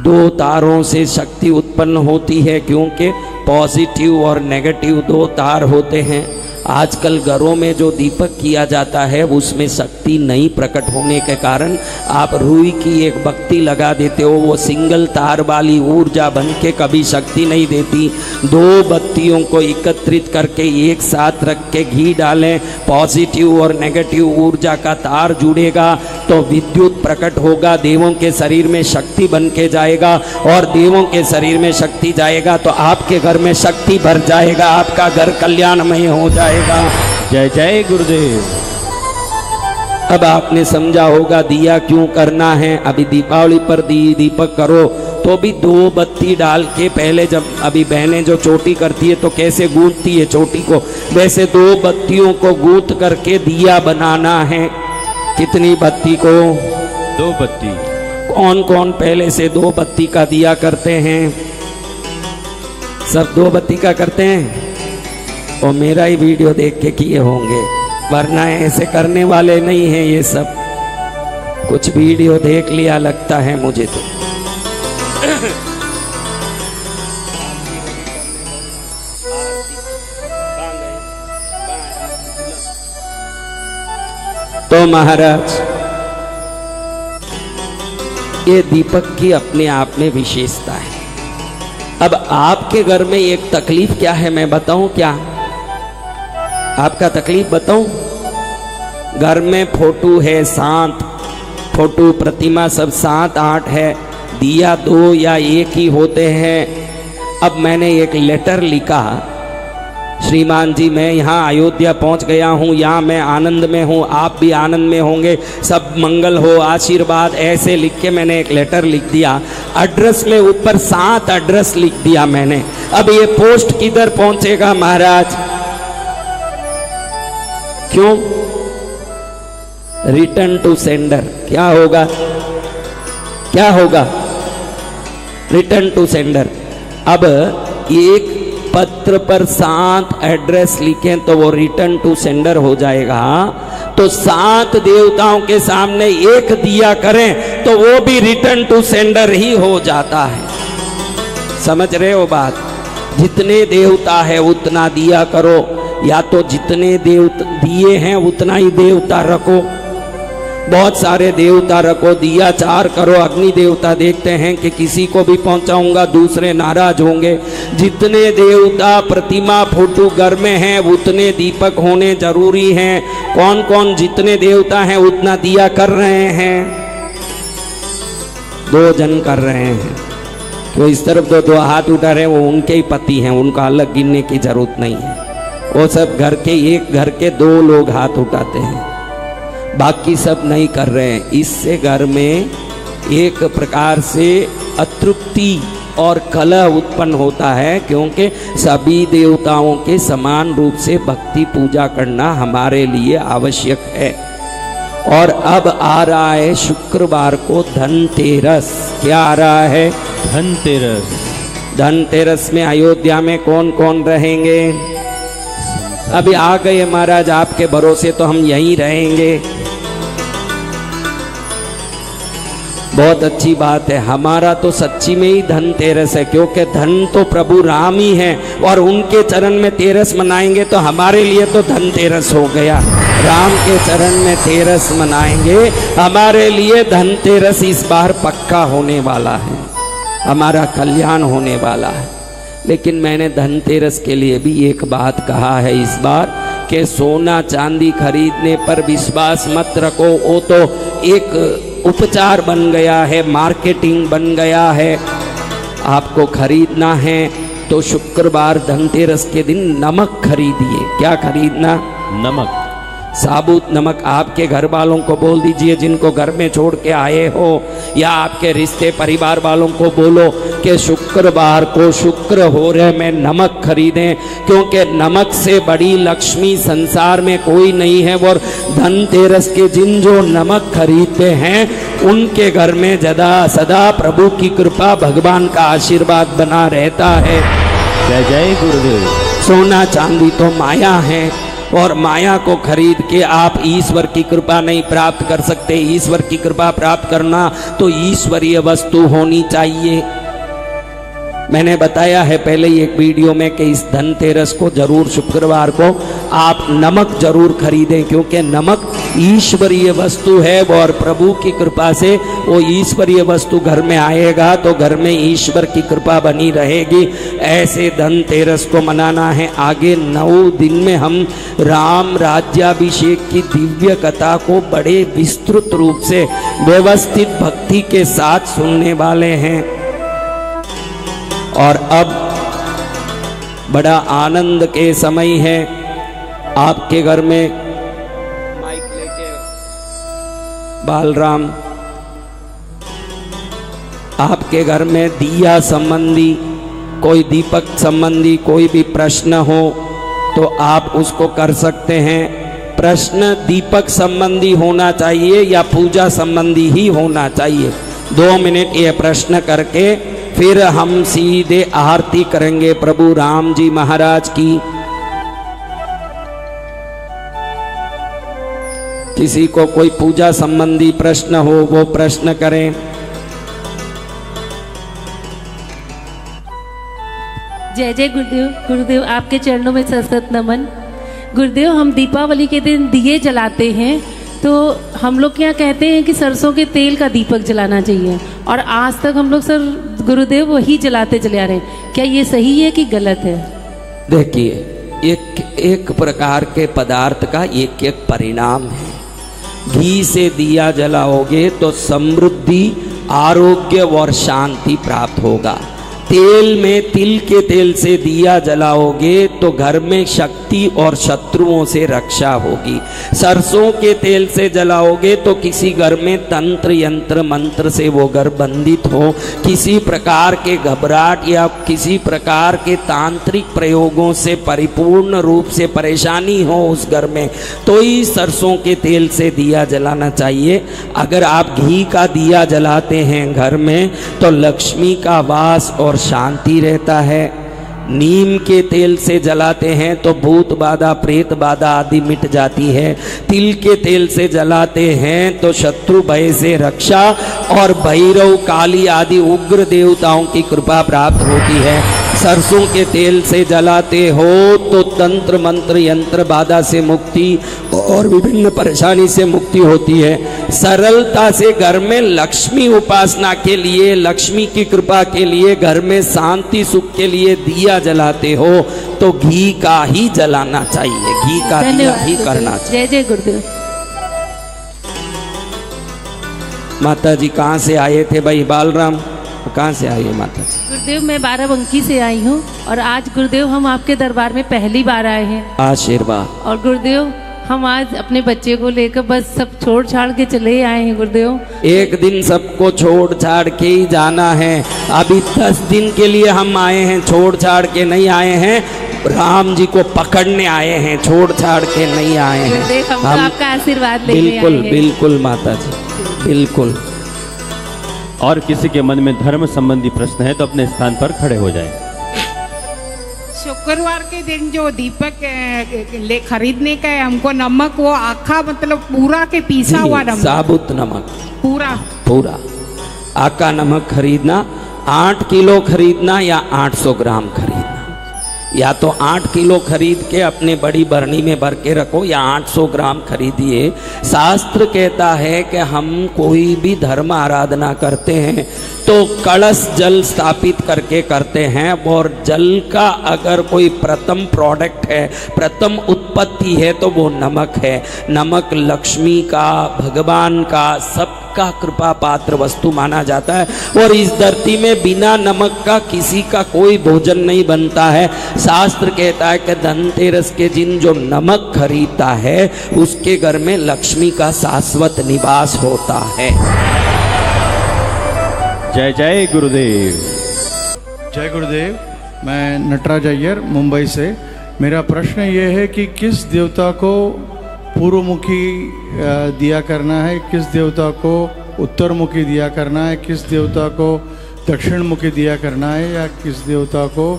2 तारों से शक्ति उत्पन्न होती है, क्योंकि पॉजिटिव और नेगेटिव 2 तार होते हैं। आजकल घरों में जो दीपक किया जाता है उसमें शक्ति नहीं प्रकट होने के कारण आप रुई की एक बत्ती लगा देते हो, वो सिंगल तार वाली ऊर्जा बन के कभी शक्ति नहीं देती। 2 बत्तियों को एकत्रित करके एक साथ रख के घी डालें, पॉजिटिव और नेगेटिव ऊर्जा का तार जुड़ेगा तो विद्युत प्रकट होगा, देवों के शरीर में शक्ति बन के जाएगा, और देवों के शरीर में शक्ति जाएगा तो आपके घर में शक्ति भर जाएगा, आपका घर कल्याणमय हो जाएगा। जय जय गुरुदेव। अब आपने समझा होगा दिया क्यों करना है। अभी दीपावली पर दीपक करो तो भी 2 बत्ती डाल के, पहले जब अभी बहनें जो चोटी करती है तो कैसे गूंथती है चोटी को, वैसे 2 बत्तियों को गूंथ करके दिया बनाना है। कितनी बत्ती को? 2 बत्ती। कौन कौन पहले से 2 बत्ती का दिया करते हैं? सब 2 बत्ती का करते हैं और मेरा ही वीडियो देख के किए होंगे, वरना ऐसे करने वाले नहीं हैं ये सब। कुछ वीडियो देख लिया लगता है मुझे तो महाराज ये दीपक की अपने आप में विशेषता है। अब आपके घर में एक तकलीफ क्या है मैं बताऊं क्या? आपका तकलीफ बताऊं? घर में फोटो है 7, फोटो प्रतिमा सब 7-8 है, दिया 2 या 1 ही होते हैं। अब मैंने एक लेटर लिखा, श्रीमान जी मैं यहाँ अयोध्या पहुँच गया हूँ, यहाँ मैं आनंद में हूँ, आप भी आनंद में होंगे, सब मंगल हो, आशीर्वाद, ऐसे लिख के मैंने एक लेटर लिख दिया। एड्रेस में ऊपर 7 एड्रेस लिख दिया मैंने। अब ये पोस्ट किधर पहुँचेगा महाराज? क्यों? Return to sender. क्या होगा? क्या होगा? Return to sender. अब एक पत्र पर 7 एड्रेस लिखें तो वो रिटर्न टू सेंडर हो जाएगा। तो 7 देवताओं के सामने एक दिया करें तो वो भी रिटर्न टू सेंडर ही हो जाता है। समझ रहे हो बात? जितने देवता है उतना दिया करो, या तो जितने देवता दिए हैं उतना ही देवता रखो। बहुत सारे देवता रखो, दिया चार करो, अग्नि देवता देखते हैं कि किसी को भी पहुंचाऊंगा दूसरे नाराज होंगे। जितने देवता प्रतिमा फोटो घर में हैं उतने दीपक होने जरूरी हैं। कौन कौन जितने देवता हैं उतना दिया कर रहे हैं? 2 जन कर रहे हैं। तो इस तरफ दो हाथ उठा रहे, वो उनके ही पति हैं, उनका अलग गिनने की जरूरत नहीं है। वो सब घर के, एक घर के 2 लोग हाथ उठाते हैं, बाकी सब नहीं कर रहे हैं। इससे घर में एक प्रकार से अतृप्ति और कलह उत्पन्न होता है, क्योंकि सभी देवताओं के समान रूप से भक्ति पूजा करना हमारे लिए आवश्यक है। और अब आ रहा है शुक्रवार को धनतेरस। क्या आ रहा है? धनतेरस। धनतेरस में अयोध्या में कौन कौन रहेंगे? अभी आ गए महाराज, आपके भरोसे तो हम यहीं रहेंगे। बहुत अच्छी बात है। हमारा तो सच्ची में ही धनतेरस है, क्योंकि धन तो प्रभु राम ही है और उनके चरण में तेरस मनाएंगे तो हमारे लिए तो धनतेरस हो गया। राम के चरण में तेरस मनाएंगे, हमारे लिए धनतेरस इस बार पक्का होने वाला है, हमारा कल्याण होने वाला है। लेकिन मैंने धनतेरस के लिए भी एक बात कहा है इस बार, कि सोना चांदी खरीदने पर विश्वास मत रखो। वो तो एक उपचार बन गया है, मार्केटिंग बन गया है। आपको खरीदना है तो शुक्रवार धनतेरस के दिन नमक खरीदिए। क्या खरीदना? नमक, साबुत नमक। आपके घर वालों को बोल दीजिए, जिनको घर में छोड़ के आए हो, या आपके रिश्ते परिवार वालों को बोलो कि शुक्रवार को शुक्र हो रहे में नमक खरीदें, क्योंकि नमक से बड़ी लक्ष्मी संसार में कोई नहीं है। और धनतेरस के दिन जो नमक खरीदते हैं उनके घर में सदा प्रभु की कृपा, भगवान का आशीर्वाद बना रहता है। जय जय गुरुदेव। सोना चांदी तो माया है, और माया को खरीद के आप ईश्वर की कृपा नहीं प्राप्त कर सकते। ईश्वर की कृपा प्राप्त करना तो ईश्वरीय वस्तु होनी चाहिए। मैंने बताया है पहले ही एक वीडियो में कि इस धनतेरस को जरूर शुक्रवार को आप नमक जरूर खरीदें, क्योंकि नमक ईश्वरीय वस्तु है। और प्रभु की कृपा से वो ईश्वरीय वस्तु घर में आएगा तो घर में ईश्वर की कृपा बनी रहेगी। ऐसे धनतेरस को मनाना है। आगे 9 दिन में हम राम राज्याभिषेक की दिव्य कथा को बड़े विस्तृत रूप से व्यवस्थित भक्ति के साथ सुनने वाले हैं। और अब बड़ा आनंद के समय है। आपके घर में माइक लेके बालराम, आपके घर में दिया संबंधी, कोई दीपक संबंधी कोई भी प्रश्न हो तो आप उसको कर सकते हैं। प्रश्न दीपक संबंधी होना चाहिए या पूजा संबंधी ही होना चाहिए। 2 मिनट ये प्रश्न करके फिर हम सीधे आरती करेंगे प्रभु राम जी महाराज की। किसी को कोई पूजा संबंधी प्रश्न हो वो प्रश्न करें। जय जय गुरुदेव। गुरुदेव आपके चरणों में सतसत नमन। गुरुदेव, हम दीपावली के दिन दिए जलाते हैं, तो हम लोग यहाँ कहते हैं कि सरसों के तेल का दीपक जलाना चाहिए, और आज तक हम लोग सर गुरुदेव वही जलाते चले आ रहे हैं। क्या ये सही है कि गलत है? देखिए, एक प्रकार के पदार्थ का एक एक परिणाम है। घी से दिया जलाओगे तो समृद्धि, आरोग्य और शांति प्राप्त होगा। तेल में, तिल के तेल से दिया जलाओगे तो घर में शक्ति और शत्रुओं से रक्षा होगी। सरसों के तेल से जलाओगे तो किसी घर में तंत्र यंत्र मंत्र से वो घर बंदित हो, किसी प्रकार के घबराहट या किसी प्रकार के तांत्रिक प्रयोगों से परिपूर्ण रूप से परेशानी हो उस घर में, तो ही सरसों के तेल से दिया जलाना चाहिए। अगर आप घी का दिया जलाते हैं घर में तो लक्ष्मी का वास और शांति रहता है। नीम के तेल से जलाते हैं तो भूत बाधा, प्रेत बाधा आदि मिट जाती है। तिल के तेल से जलाते हैं तो शत्रु भय से रक्षा और भैरव, काली आदि उग्र देवताओं की कृपा प्राप्त होती है। सरसों के तेल से जलाते हो तो तंत्र मंत्र यंत्र बाधा से मुक्ति और विभिन्न परेशानी से मुक्ति होती है। सरलता से घर में लक्ष्मी उपासना के लिए, लक्ष्मी की कृपा के लिए, घर में शांति सुख के लिए दिया जलाते हो तो घी का ही जलाना चाहिए, घी का दिया ही करना चाहिए। जय जय गुरुदेव। माता जी कहाँ से आए थे भाई बालराम, कहाँ से आई है माता जी? गुरुदेव मैं बाराबंकी से आई हूँ और आज गुरुदेव हम आपके दरबार में पहली बार आए हैं। आशीर्वाद। और गुरुदेव हम आज अपने बच्चे को लेकर बस सब छोड़ छाड़ के चले आए हैं गुरुदेव। एक दिन सबको छोड़ छाड़ के ही जाना है। अभी 10 दिन के लिए हम आए हैं, छोड़ छाड़ के नहीं आए हैं। राम जी को पकड़ने आए हैं, छोड़ छाड़ के नहीं आए हैं। गुरुदेव हम तो आपका आशीर्वाद लेने बिल्कुल आए हैं। बिल्कुल माता जी, बिल्कुल। और किसी के मन में धर्म संबंधी प्रश्न है तो अपने स्थान पर खड़े हो जाएं। शुक्रवार के दिन जो दीपक ले खरीदने का है हमको, नमक वो आखा मतलब पूरा के पीसा हुआ नमक, साबुत नमक पूरा पूरा आका नमक खरीदना। 8 किलो खरीदना या 800 ग्राम खरीदना। या तो 8 किलो खरीद के अपने बड़ी बरनी में भर के रखो या 800 ग्राम खरीदिए। शास्त्र कहता है कि हम कोई भी धर्म आराधना करते हैं तो कलश जल स्थापित करके करते हैं। और जल का अगर कोई प्रथम प्रोडक्ट है, प्रथम उत्पत्ति है तो वो नमक है। नमक लक्ष्मी का, भगवान का, सबका कृपा पात्र वस्तु माना जाता है। और इस धरती में बिना नमक का किसी का कोई भोजन नहीं बनता है। शास्त्र कहता है कि धनतेरस के दिन जो नमक खरीदता है उसके घर में लक्ष्मी का शाश्वत निवास होता है। जय जय गुरुदेव। जय गुरुदेव। मैं नटराज अय्यर मुंबई से। मेरा प्रश्न ये है कि किस देवता को पूर्वमुखी दिया करना है, किस देवता को उत्तरमुखी दिया करना है, किस देवता को दक्षिण मुखी दिया करना है या किस देवता को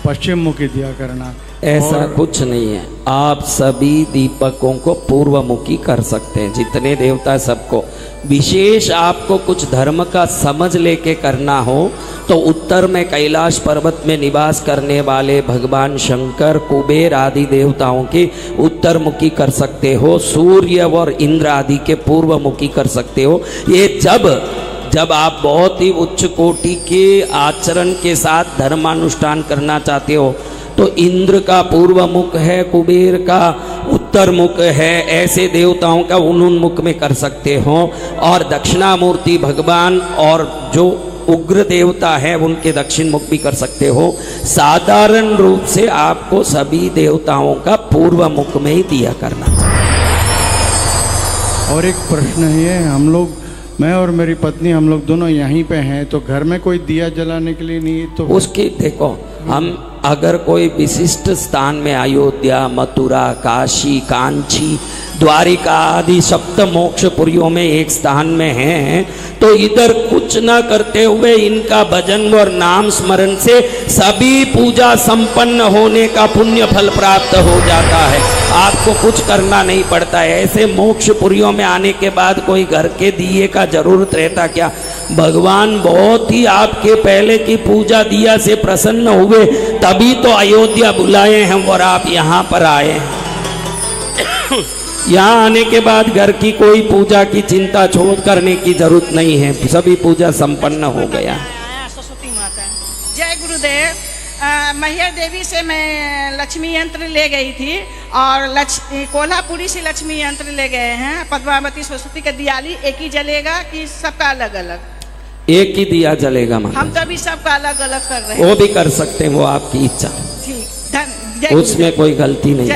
पश्चिम मुखी दिया करना? ऐसा कुछ नहीं है। आप सभी दीपकों को पूर्वमुखी कर सकते हैं, जितने देवता सबको। विशेष आपको कुछ धर्म का समझ लेके करना हो तो उत्तर में कैलाश पर्वत में निवास करने वाले भगवान शंकर, कुबेर आदि देवताओं के उत्तरमुखी कर सकते हो। सूर्य और इंद्र आदि के पूर्वमुखी कर सकते हो। ये जब आप बहुत ही उच्च कोटि के आचरण के साथ धर्मानुष्ठान करना चाहते हो तो इंद्र का पूर्व मुख है, कुबेर का उत्तर मुख है, ऐसे देवताओं का उन्मुख में कर सकते हो। और दक्षिणामूर्ति भगवान और जो उग्र देवता है उनके दक्षिण मुख भी कर सकते हो। साधारण रूप से आपको सभी देवताओं का पूर्व मुख में ही दिया करना चाहिए। और एक प्रश्न है, हम लोग, मैं और मेरी पत्नी, हम लोग दोनों यहीं पे हैं तो घर में कोई दिया जलाने के लिए नहीं तो उसकी देखो, हम अगर कोई विशिष्ट स्थान में अयोध्या, मथुरा, काशी, कांची, द्वारिका आदि सप्त मोक्षपुरियों में एक स्थान में हैं तो इधर कुछ न करते हुए इनका भजन और नाम स्मरण से सभी पूजा संपन्न होने का पुण्य फल प्राप्त हो जाता है। आपको कुछ करना नहीं पड़ता है। ऐसे मोक्षपुरियों में आने के बाद कोई घर के दिए का जरूरत रहता क्या? भगवान बहुत ही आपके पहले की पूजा दिया से प्रसन्न हुए तभी तो अयोध्या बुलाए हैं और आप यहाँ पर आए हैं। यहाँ आने के बाद घर की कोई पूजा की चिंता छोड़ करने की जरूरत नहीं है, सभी पूजा संपन्न हो गया। सरस्वती माता। जय गुरुदेव। मैहर देवी से मैं लक्ष्मी यंत्र ले गई थी और कोल्हापुरी से लक्ष्मी यंत्र ले गए हैं। पद्मावती सरस्वती का दियाली एक ही जलेगा कि सबका अलग अलग? एक ही दिया जलेगा माता। हम तो अभी सबका अलग अलग कर रहे हैं। वो भी कर सकते हैं, वो आपकी इच्छा, ठीक। उसमें कोई गलती नहीं।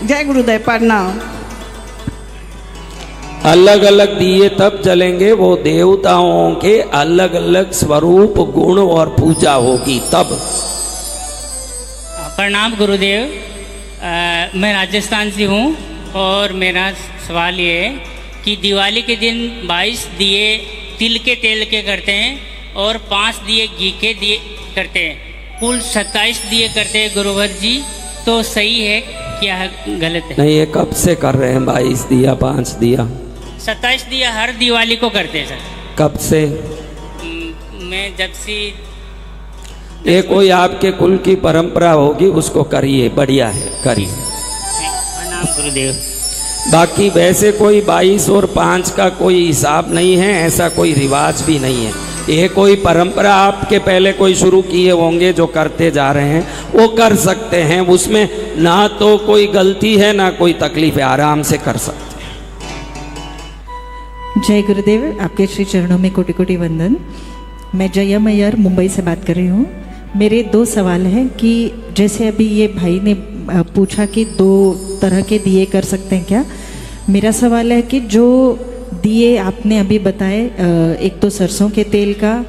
जय गुरुदेव। प्रणाम। अलग अलग दिए तब जलेंगे, वो देवताओं के अलग अलग स्वरूप, गुण और पूजा होगी तब। प्रणाम गुरुदेव। मैं राजस्थान से हूँ और मेरा सवाल ये है कि दिवाली के दिन 22 दिए तिल के तेल के करते हैं और 5 दिए घी के दिए करते हैं, कुल 27 दिए करते हैं गुरुवर जी, तो सही है क्या गलत है? नहीं, ये कब से कर रहे हैं 22 दिया 5 दिया? 27 दिया हर दिवाली को करते हैं सर। कब से? मैं जब से ये कोई आपके कुल की परंपरा होगी, उसको करिए, बढ़िया है, करिए। प्रणाम गुरुदेव। बाकी वैसे कोई 22 और 5 का कोई हिसाब नहीं है, ऐसा कोई रिवाज भी नहीं है। ये कोई परंपरा आपके पहले कोई शुरू किए होंगे जो करते जा रहे हैं, वो कर सकते हैं, उसमें ना तो कोई गलती है ना कोई तकलीफ है, आराम से कर सकते हैं। जय गुरुदेव, आपके श्री चरणों में कोटि कोटि वंदन। मैं जया मैयर मुंबई से बात कर रही हूँ। मेरे 2 सवाल हैं कि जैसे अभी ये भाई ने पूछा कि 2 तरह के दिए कर सकते हैं क्या। मेरा सवाल है कि जो दिए आपने अभी बताए, एक तो सरसों के तेल का,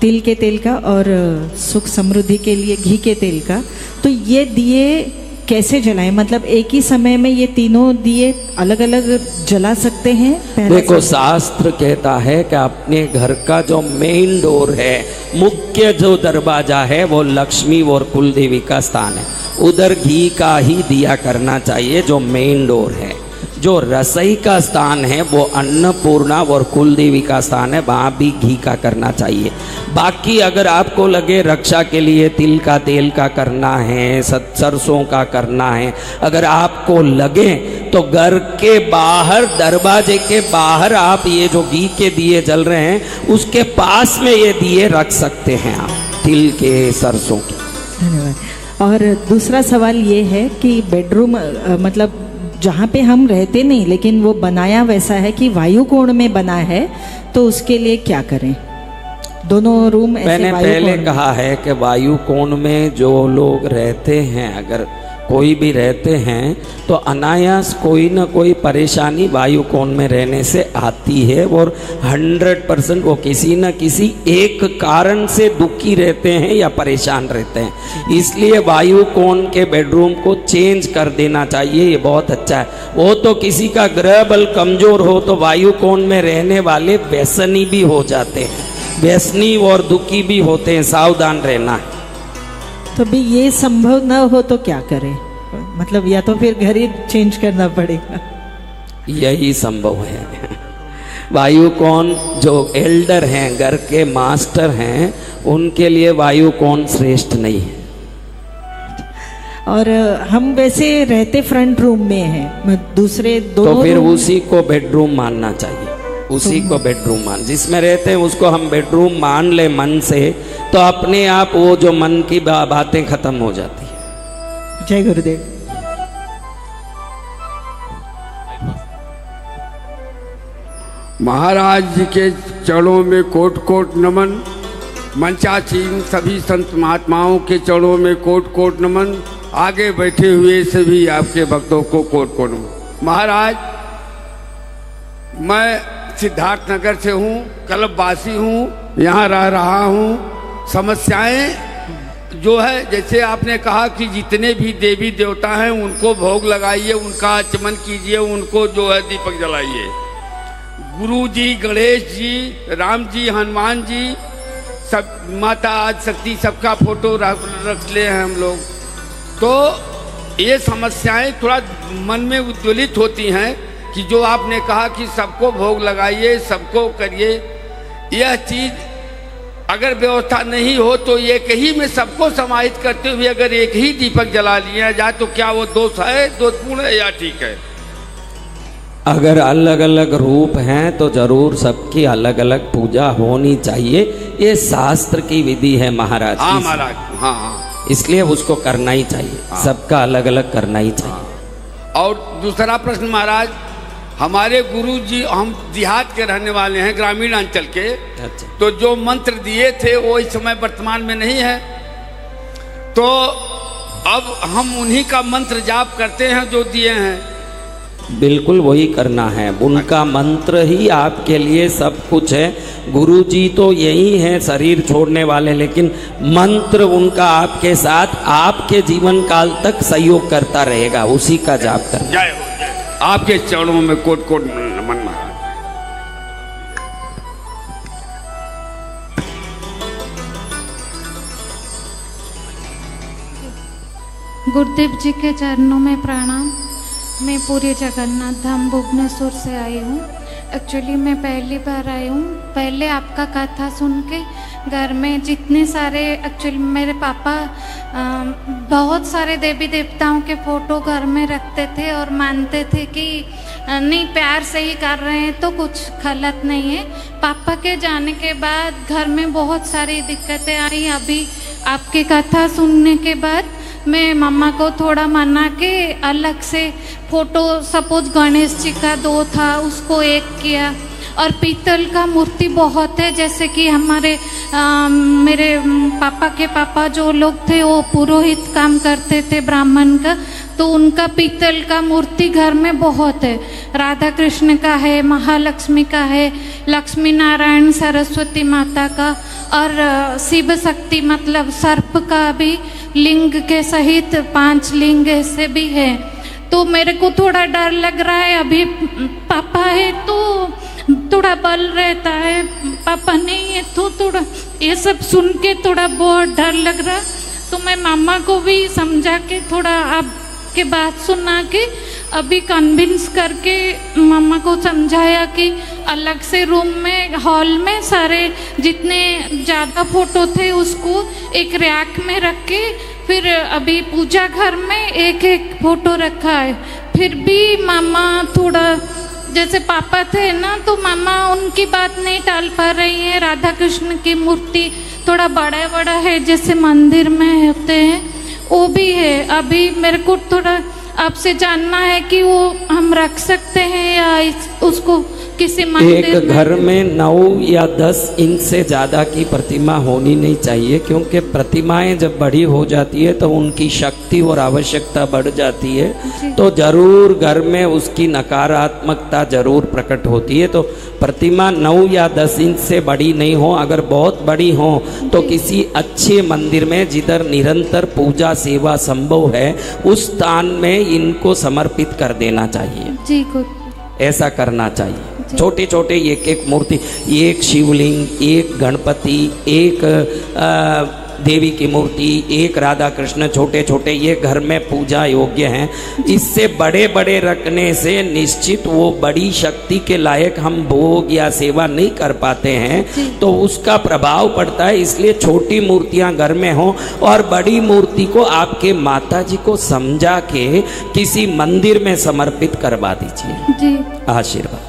तिल के तेल का और सुख समृद्धि के लिए घी के तेल का, तो ये दिए कैसे जलाएं? मतलब एक ही समय में ये तीनों दिए अलग अलग जला सकते हैं? देखो, शास्त्र कहता है कि अपने घर का जो मेन डोर है, मुख्य जो दरवाजा है, वो लक्ष्मी और कुल देवी का स्थान है, उधर घी का ही दिया करना चाहिए, जो मेन डोर है। जो रसोई का स्थान है वो अन्नपूर्णा और कुल देवी का स्थान है, वहाँ भी घी का करना चाहिए। बाकी अगर आपको लगे रक्षा के लिए तिल का तेल का करना है, सरसों का करना है, अगर आपको लगे तो घर के बाहर, दरवाजे के बाहर आप ये जो घी के दिए जल रहे हैं उसके पास में ये दिए रख सकते हैं आप, तिल के, सरसों के। धन्यवाद। और दूसरा सवाल ये है कि बेडरूम, मतलब जहाँ पे हम रहते नहीं, लेकिन वो बनाया वैसा है कि वायु कोण में बना है, तो उसके लिए क्या करें? दोनों रूम ऐसे मैंने वायु पहले कोण कहा है कि वायु कोण में जो लोग रहते हैं, अगर कोई भी रहते हैं तो अनायास कोई ना कोई परेशानी वायु कोण में रहने से आती है, और 100% वो किसी न किसी एक कारण से दुखी रहते हैं या परेशान रहते हैं। इसलिए वायु कोण के बेडरूम को चेंज कर देना चाहिए, ये बहुत अच्छा है। वो तो किसी का ग्रह बल कमजोर हो तो वायु कोण में रहने वाले व्यसनी भी हो जाते हैं, व्यसनी और दुखी भी होते हैं, सावधान रहना है। तो भी ये संभव न हो तो क्या करें? मतलब या तो फिर घर ही चेंज करना पड़ेगा। यही संभव है। वायु कोण जो एल्डर हैं, घर के मास्टर हैं, उनके लिए वायु कोण श्रेष्ठ नहीं है। और हम वैसे रहते फ्रंट रूम में हैं, दूसरे दोनों तो फिर रूम... उसी को बेडरूम मानना चाहिए, उसी को बेडरूम मान, जिसमें रहते हैं उसको हम बेडरूम मान ले मन से, तो अपने आप वो जो मन की बातें खत्म हो जाती है। जय गुरुदेव। महाराज जी के चरणों में कोट कोट नमन। मंचासीन सभी संत महात्माओं के चरणों में कोट कोट नमन। आगे बैठे हुए सभी आपके भक्तों को कोट कोट नमन। महाराज, मैं सिद्धार्थ नगर से हूँ, कल्पवासी हूँ, यहाँ रह रहा हूँ। समस्याएं जो है, जैसे आपने कहा कि जितने भी देवी देवता हैं उनको भोग लगाइए, उनका आचमन कीजिए, उनको जो है दीपक जलाइए। गुरु जी, गणेश जी, राम जी, हनुमान जी, सब, माता आज शक्ति, सबका फोटो रख ले हैं हम लोग। तो ये समस्याएं थोड़ा मन में उद्वेलित होती हैं कि जो आपने कहा कि सबको भोग लगाइए, सबको करिए, यह चीज़ अगर व्यवस्था नहीं हो तो एक ही में सबको समाहित करते हुए अगर एक ही दीपक जला लिया जाए तो क्या वो दोष है, दोषपूर्ण है या ठीक है? अगर अलग अलग रूप हैं तो जरूर सबकी अलग अलग पूजा होनी चाहिए, ये शास्त्र की विधि है महाराज। हाँ महाराज, हाँ हाँ, इसलिए उसको करना ही चाहिए, हाँ। सबका अलग अलग करना ही चाहिए। हाँ। और दूसरा प्रश्न महाराज, हमारे गुरु जी, हम देहात के रहने वाले हैं, ग्रामीण अंचल के। अच्छा। तो जो मंत्र दिए थे वो इस समय वर्तमान में नहीं है, तो अब हम उन्हीं का मंत्र जाप करते हैं जो दिए हैं। बिल्कुल वही करना है, उनका मंत्र ही आपके लिए सब कुछ है। गुरु जी तो यही हैं शरीर छोड़ने वाले, लेकिन मंत्र उनका आपके साथ आपके जीवन काल तक सहयोग करता रहेगा, उसी का जाप करना। जय हो, जय। आपके चरणों में कोट कोट नमन महाराज। गुरुदेव जी के चरणों में प्रणाम। मैं पूरी जगन्नाथ धाम भुवनेश्वर से आई हूँ। एक्चुअली मैं पहली बार आई हूँ। पहले आपका कथा सुन के घर में जितने सारे, एक्चुअली मेरे पापा बहुत सारे देवी देवताओं के फोटो घर में रखते थे और मानते थे कि नहीं प्यार से ही कर रहे हैं तो कुछ गलत नहीं है। पापा के जाने के बाद घर में बहुत सारी दिक्कतें आई। अभी आपकी कथा सुनने के बाद मैं मम्मा को थोड़ा मना के अलग से फोटो, सपोज गणेश जी का 2 था उसको 1 किया। और पीतल का मूर्ति बहुत है, जैसे कि हमारे मेरे पापा के पापा जो लोग थे वो पुरोहित काम करते थे ब्राह्मण का, तो उनका पीतल का मूर्ति घर में बहुत है। राधा कृष्ण का है, महालक्ष्मी का है, लक्ष्मी नारायण सरस्वती माता का, और शिव शक्ति मतलब सर्प का भी लिंग के सहित 5 लिंग ऐसे भी है। तो मेरे को थोड़ा डर लग रहा है, अभी पापा है तो थोड़ा बल रहता है, पापा नहीं है तो थोड़ा ये सब सुन के थोड़ा बहुत डर लग रहा। तो मैं मामा को भी समझा के थोड़ा आपके बात सुना के अभी कन्विंस करके मामा को समझाया कि अलग से रूम में, हॉल में सारे जितने ज़्यादा फोटो थे उसको एक रैक में रख के, फिर अभी पूजा घर में 1-1 फोटो रखा है। फिर भी मामा थोड़ा, जैसे पापा थे ना तो मामा उनकी बात नहीं टाल पा रही है। राधा कृष्ण की मूर्ति थोड़ा बड़ा है जैसे मंदिर में होते हैं वो भी है। अभी मेरे को थोड़ा आपसे जानना है कि वो हम रख सकते हैं या उसको किसी मंदिर एक घर में 9 या 10 इंच से ज़्यादा की प्रतिमा होनी नहीं चाहिए, क्योंकि प्रतिमाएं जब बड़ी हो जाती है तो उनकी शक्ति और आवश्यकता बढ़ जाती है, तो जरूर घर में उसकी नकारात्मकता जरूर प्रकट होती है। तो प्रतिमा 9 या 10 इंच से बड़ी नहीं हो, अगर बहुत बड़ी हो तो किसी अच्छे मंदिर में जिधर निरंतर पूजा सेवा संभव है उस स्थान में इनको समर्पित कर देना चाहिए। जी गुरु, ऐसा करना चाहिए। छोटे छोटे एक मूर्ति, एक शिवलिंग, एक गणपति, एक देवी की मूर्ति, एक राधा कृष्ण, छोटे छोटे ये घर में पूजा योग्य हैं। इससे बड़े बड़े रखने से निश्चित वो बड़ी शक्ति के लायक हम भोग या सेवा नहीं कर पाते हैं, तो उसका प्रभाव पड़ता है। इसलिए छोटी मूर्तियां घर में हों और बड़ी मूर्ति को आपके माता जी को समझा के किसी मंदिर में समर्पित करवा दीजिए। जी आशीर्वाद।